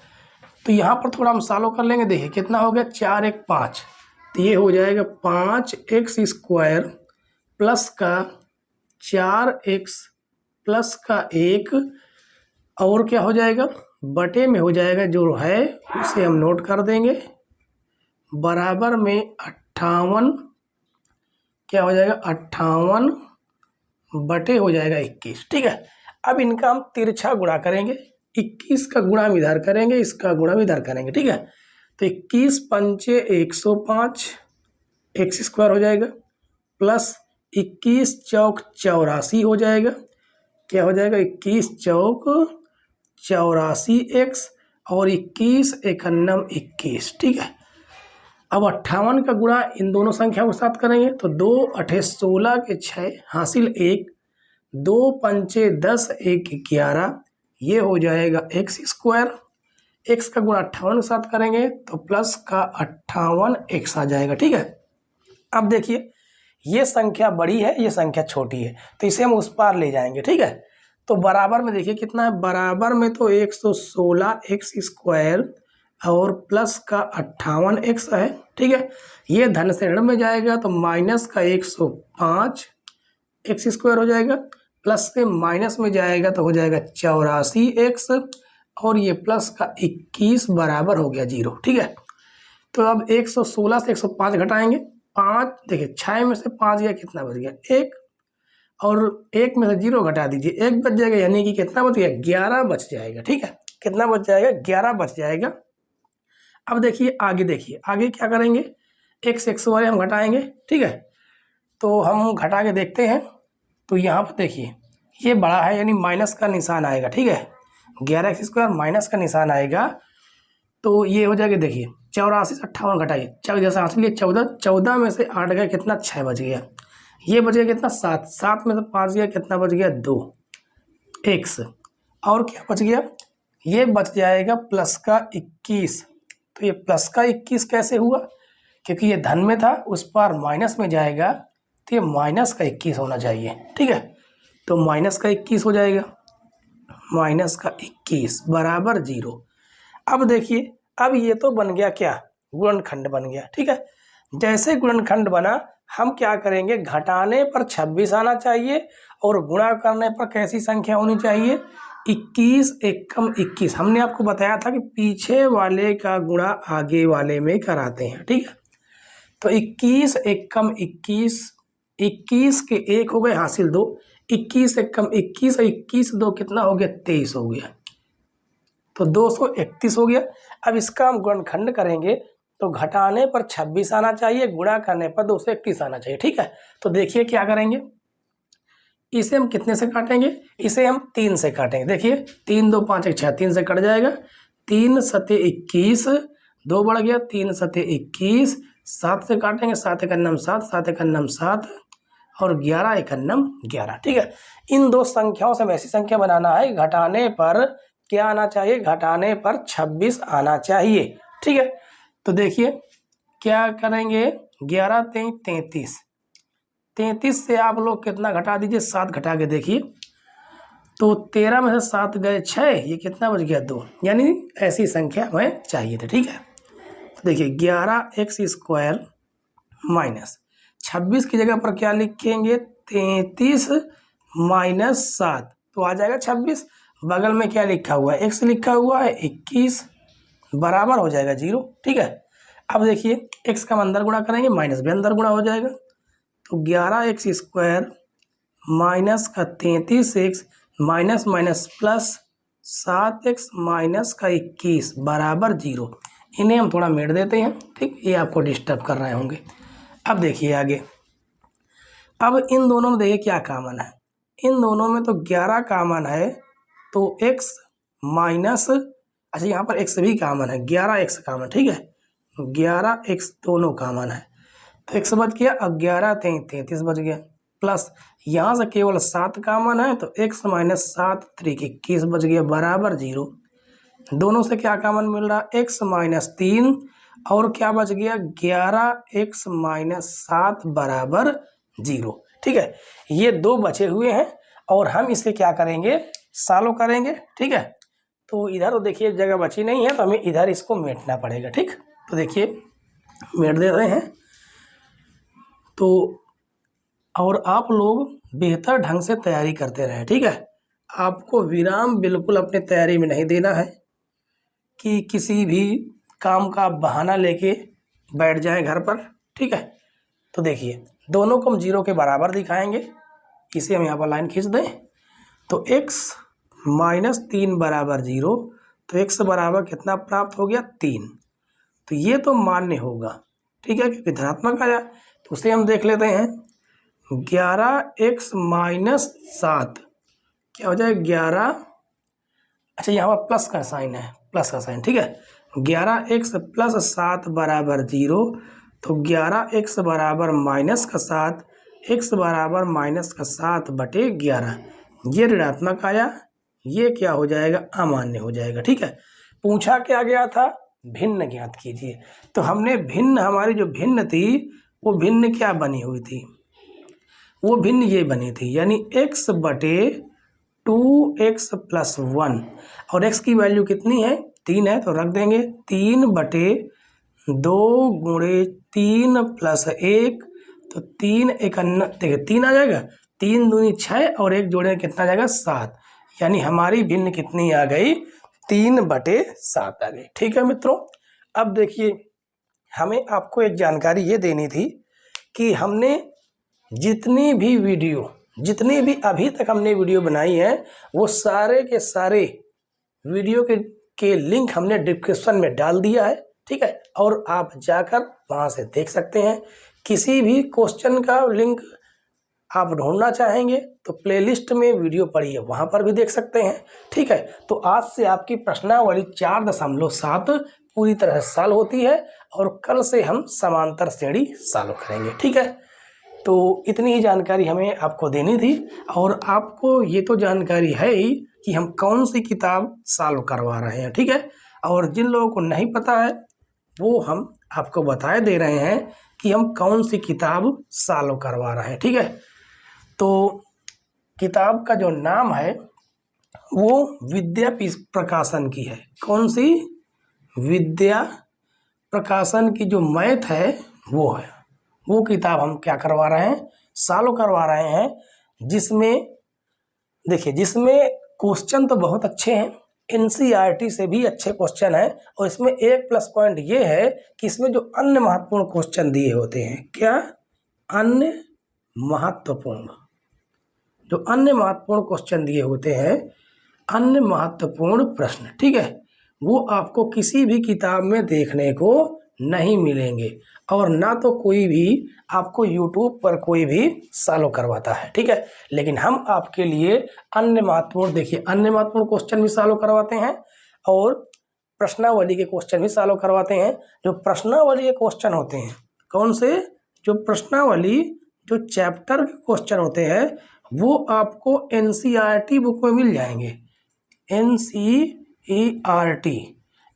तो यहाँ पर थोड़ा हम सॉल्व कर लेंगे, देखिए कितना हो गया 4 1 5, तो ये हो जाएगा 5x स्क्वायर प्लस का 4x प्लस का 1, और क्या हो जाएगा बटे में हो जाएगा जो है उसे हम नोट कर देंगे, बराबर में 58, क्या हो जाएगा 58 बटे हो जाएगा 21, ठीक है। अब इनका हम तिरछा गुणा करेंगे, 21 का गुणा हम इधर करेंगे, इसका गुणा भी इधर करेंगे, ठीक है। तो 21 पंचे 105 एक्स स्क्वायर हो जाएगा, प्लस 21 चौक 84 हो जाएगा, क्या हो जाएगा 21 चौक 84 एक्स, और 21 51 21, ठीक है। अब 58 का गुणा इन दोनों संख्याओं के साथ करेंगे तो 2 8 16 के 6 हासिल 1, 2 पंचे 10 1 11, ये हो जाएगा एक्स स्क्वायर, एक्स का गुणा 58 के साथ करेंगे तो प्लस का 58 एक्स आ जाएगा, ठीक है। अब देखिए ये संख्या बड़ी है, ये संख्या छोटी है, तो इसे हम उस पार ले जाएंगे, ठीक है। तो बराबर में देखिए कितना है, बराबर में तो 116 एक्स स्क्वायर और प्लस का 58 एक्स है, ठीक है। ये धन से ऋण में जाएगा तो माइनस का 105 एक्स स्क्वायर हो जाएगा, प्लस से माइनस में जाएगा तो हो जाएगा 84 एक्स, और ये प्लस का 21 बराबर हो गया 0, ठीक है। तो अब 116 से 105 घटाएंगे, 5 देखिए 6 में से 5 गया, कितना बच गया 1, और 1 में से 0 घटा दीजिए 1 बच जाएगा, यानी कि कितना बच गया 11 बच जाएगा, ठीक है। कितना बच जाएगा 11 बच जाएगा। अब देखिए आगे, देखिए आगे क्या करेंगे, x वाले हम घटाएंगे, ठीक है। तो हम घटा के देखते हैं, तो यहाँ पर देखिए ये बड़ा है यानी माइनस का निशान आएगा, ठीक है। 11x स्क्वायर माइनस का निशान आएगा तो ये हो जाएगा, देखिए 84 से 58 घटाइए, जैसे हासिल 14 में से 8 गया, कितना 6 बच गया, ये बच गया कितना 7 में से 5 गया, कितना बच गया 2 x, और क्या बच गया, ये बच जाएगा प्लस का 21। तो ये प्लस का 21 कैसे हुआ, क्योंकि ये धन में था, उस पर माइनस में जाएगा तो ये माइनस का 21 होना चाहिए, ठीक है। तो माइनस का 21 हो जाएगा, माइनस का 21 बराबर 0। अब देखिए अब ये तो बन गया क्या, गुणनखंड बन गया, ठीक है। जैसे गुणनखंड बना, हम क्या करेंगे, घटाने पर 26 आना चाहिए और गुणा करने पर कैसी संख्या होनी चाहिए, 21 एकम 21। हमने आपको बताया था कि पीछे वाले का गुणा आगे वाले में कराते हैं, ठीक है। तो 21 एकम 21, 21 के 1 हो गए हासिल 2, 21 एकम 21 और 21 2 कितना हो गया 23 हो गया, तो 231 हो गया। अब इसका हम गुणनखंड करेंगे तो घटाने पर 26 आना चाहिए, गुणा करने पर 231 आना चाहिए, ठीक है। तो देखिए क्या करेंगे, इसे हम कितने से काटेंगे, इसे हम 3 से काटेंगे। देखिए 3 2 5 1 6, 3 से कट जाएगा, 3 सते 21, 2 बढ़ गया, 3 सते 21, 7 से काटेंगे, 7 एकन्नम 7, 7 एकन्नम 7, और 11 एकन्नम 11, ठीक है। इन दो संख्याओं से ऐसी संख्या बनाना है, घटाने पर क्या आना चाहिए, घटाने पर 26 आना चाहिए, ठीक है। तो देखिए क्या करेंगे, 11 3 33, 33 से आप लोग कितना घटा दीजिए, 7 घटा के देखिए, तो 13 में से 7 गए 6, ये कितना बच गया 2, यानी ऐसी संख्या हमें चाहिए थी, ठीक है। तो देखिए 11x स्क्वायर माइनस 26 की जगह पर क्या लिखेंगे, 33 माइनस 7, तो आ जाएगा 26। बगल में क्या लिखा हुआ है, x लिखा हुआ है 21 बराबर हो जाएगा 0, ठीक है। अब देखिए x का हम अंदर गुणा करेंगे, माइनस भी अंदर गुणा हो जाएगा, तो 11x स्क्वायर माइनस का 33x minus minus plus 7x minus का 21 बराबर 0। इन्हें हम थोड़ा मिट देते हैं, ठीक, ये आपको डिस्टर्ब कर रहे होंगे। अब देखिए आगे, अब इन दोनों में देखिए क्या कॉमन है, इन दोनों में तो 11 कॉमन है, तो x माइनस, अच्छा यहाँ पर x भी कॉमन है, 11x कॉमन, ठीक है, 11x दोनों कॉमन है, तो x बच गया, अब 11 33 बच गया, प्लस यहाँ से केवल 7 कॉमन है, तो x माइनस 7 3 21 बच गया बराबर 0। दोनों से क्या कॉमन मिल रहा, x माइनस 3 और क्या बच गया 11x माइनस 7 बराबर 0, ठीक है। ये दो बचे हुए हैं और हम इसे क्या करेंगे, सॉल्व करेंगे, ठीक है। तो इधर तो देखिए जगह बची नहीं है, तो हमें इधर इसको मेटना पड़ेगा, ठीक। तो देखिए मेट दे रहे हैं, तो और आप लोग बेहतर ढंग से तैयारी करते रहें, ठीक है। आपको विराम बिल्कुल अपने तैयारी में नहीं देना है कि किसी भी काम का बहाना लेके बैठ जाएं घर पर, ठीक है। तो देखिए दोनों को हम 0 के बराबर दिखाएंगे, इसे हम यहाँ पर लाइन खींच दें, तो x माइनस 3 बराबर 0, तो x बराबर कितना प्राप्त हो गया 3, तो ये तो मान्य होगा, ठीक है, क्योंकि धनात्मक आया। तो उसे हम देख लेते हैं, 11x माइनस 7 क्या हो जाए 11, अच्छा यहाँ पर प्लस का साइन है, प्लस का साइन, ठीक है, 11x प्लस 7 बराबर 0, तो 11x बराबर माइनस का 7, x बराबर माइनस का 7 बटे 11, ये ऋणात्मक आया, ये क्या हो जाएगा अमान्य हो जाएगा, ठीक है। पूछा क्या गया था, भिन्न ज्ञात कीजिए, तो हमने भिन्न, हमारी जो भिन्न थी वो भिन्न क्या बनी हुई थी, वो भिन्न ये बनी थी, यानी x बटे 2x प्लस 1, और x की वैल्यू कितनी है 3 है, तो रख देंगे 3 बटे 2 गुणे 3 प्लस 1, तो 3 एक देखिए 3 आ जाएगा, 3 दूनी 6 और 1 जोड़े कितना आ जाएगा 7, यानी हमारी भिन्न कितनी आ गई 3 बटे 7 आ गई, ठीक है मित्रों। अब देखिए हमें आपको एक जानकारी ये देनी थी कि हमने जितनी भी अभी तक हमने वीडियो बनाई है, वो सारे के सारे वीडियो के लिंक हमने डिस्क्रिप्शन में डाल दिया है, ठीक है, और आप जाकर वहां से देख सकते हैं। किसी भी क्वेश्चन का लिंक आप ढूंढना चाहेंगे तो प्लेलिस्ट में वीडियो पड़ी है, वहां पर भी देख सकते हैं, ठीक है। तो आज से आपकी प्रश्नावली 4.7 पूरी तरह से सॉल्व होती है, और कल से हम समांतर श्रेणी सॉल्व करेंगे, ठीक है। तो इतनी ही जानकारी हमें आपको देनी थी, और आपको ये तो जानकारी है ही कि हम कौन सी किताब सॉल्व करवा रहे हैं, ठीक है। और जिन लोगों को नहीं पता है वो हम आपको बताए दे रहे हैं कि हम कौन सी किताब सॉल्व करवा रहे हैं, ठीक है। तो किताब का जो नाम है वो विद्या प्रकाशन की है, कौन सी, विद्या प्रकाशन की जो मैथ है वो है, वो किताब हम क्या करवा रहे हैं, सॉल्व करवा रहे हैं, जिसमें देखिए जिसमें क्वेश्चन तो बहुत अच्छे हैं, एनसीईआरटी से भी अच्छे क्वेश्चन हैं, और इसमें एक प्लस पॉइंट ये है कि इसमें जो अन्य महत्वपूर्ण क्वेश्चन दिए होते हैं, क्या, अन्य महत्वपूर्ण, जो अन्य महत्वपूर्ण क्वेश्चन दिए होते हैं, अन्य महत्वपूर्ण प्रश्न, ठीक है, वो आपको किसी भी किताब में देखने को नहीं मिलेंगे, और ना तो कोई भी आपको YouTube पर कोई भी सॉल्व करवाता है, ठीक है। लेकिन हम आपके लिए अन्य महत्वपूर्ण, देखिए अन्य महत्वपूर्ण क्वेश्चन भी सॉल्व करवाते हैं, और प्रश्नावली के क्वेश्चन भी सॉल्व करवाते हैं। जो प्रश्नावली के क्वेश्चन होते हैं, कौन से, जो प्रश्नावली जो चैप्टर के क्वेश्चन होते हैं, वो आपको एनसीईआरटी बुक में मिल जाएंगे।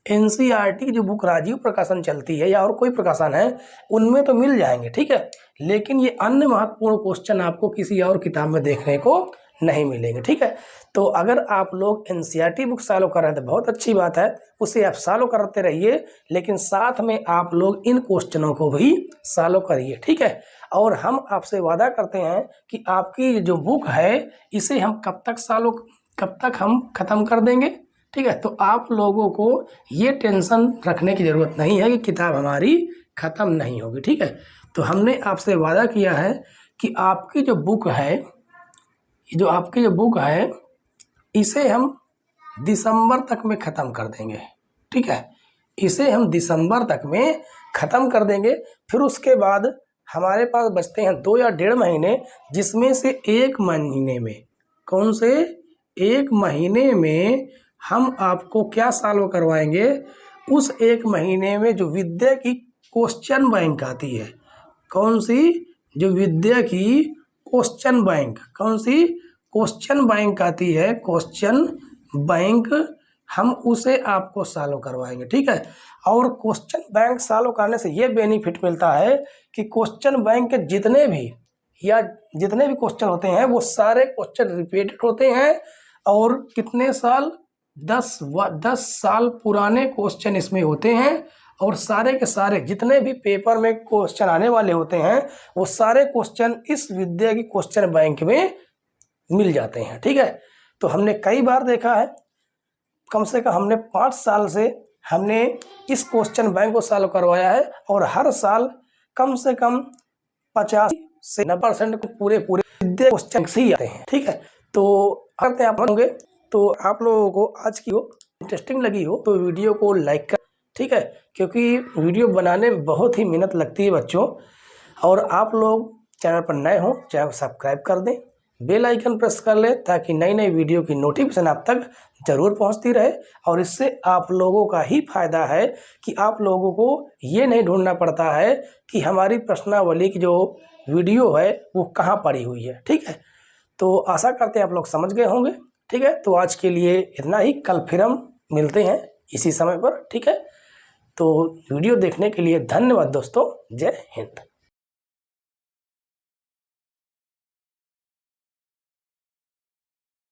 एनसीईआरटी की जो बुक राजीव प्रकाशन चलती है या और कोई प्रकाशन है, उनमें तो मिल जाएंगे, ठीक है, लेकिन ये अन्य महत्वपूर्ण क्वेश्चन आपको किसी और किताब में देखने को नहीं मिलेंगे, ठीक है। तो अगर आप लोग एनसीईआरटी बुक सॉल्व कर रहे हैं तो बहुत अच्छी बात है, उसे आप सॉल्व करते रहिए, लेकिन साथ में आप लोग इन क्वेश्चनों को भी सॉल्व करिए, ठीक है। और हम आपसे वादा करते हैं कि आपकी जो बुक है इसे हम कब तक हम ख़त्म कर देंगे, ठीक है। तो आप लोगों को ये टेंशन रखने की ज़रूरत नहीं है कि किताब हमारी ख़त्म नहीं होगी, ठीक है। तो हमने आपसे वादा किया है कि आपकी जो बुक है, इसे हम दिसंबर तक में ख़त्म कर देंगे। ठीक है, इसे हम दिसंबर तक में ख़त्म कर देंगे। फिर उसके बाद हमारे पास बचते हैं 2 या 1.5 महीने, जिसमें से 1 महीने में, कौन से 1 महीने में हम आपको क्या सॉल्व करवाएंगे, उस 1 महीने में जो विद्या की क्वेश्चन बैंक आती है, कौन सी, जो विद्या की क्वेश्चन बैंक, कौन सी क्वेश्चन बैंक आती है, क्वेश्चन बैंक, हम उसे आपको सॉल्व करवाएंगे। ठीक है, और क्वेश्चन बैंक सॉल्व करने से ये बेनिफिट मिलता है कि क्वेश्चन बैंक के जितने भी क्वेश्चन होते हैं वो सारे क्वेश्चन रिपीटेड होते हैं, और कितने साल, 10 साल पुराने क्वेश्चन इसमें होते हैं, और सारे के सारे जितने भी पेपर में क्वेश्चन आने वाले होते हैं वो सारे क्वेश्चन इस विद्या की क्वेश्चन बैंक में मिल जाते हैं। ठीक है, तो हमने कई बार देखा है, कम से कम हमने 5 साल से हमने इस क्वेश्चन बैंक को सॉल्व करवाया है, और हर साल कम से कम 50 से 90% को पूरे विद्या क्वेश्चन से ही आते हैं। ठीक है, तो करते आप होंगे, तो आप लोगों को आज की हो इंटरेस्टिंग लगी हो तो वीडियो को लाइक कर, ठीक है, क्योंकि वीडियो बनाने में बहुत ही मेहनत लगती है बच्चों। और आप लोग चैनल पर नए हो, चैनल को सब्सक्राइब कर दें, बेल आइकन प्रेस कर लें, ताकि नई नई वीडियो की नोटिफिकेशन आप तक ज़रूर पहुंचती रहे। और इससे आप लोगों का ही फायदा है कि आप लोगों को ये नहीं ढूंढना पड़ता है कि हमारी प्रश्नावली की जो वीडियो है वो कहाँ पड़ी हुई है। ठीक है, तो आशा करते हैं आप लोग समझ गए होंगे। ठीक है, तो आज के लिए इतना ही, कल फिर हम मिलते हैं इसी समय पर। ठीक है, तो वीडियो देखने के लिए धन्यवाद दोस्तों, जय हिंद।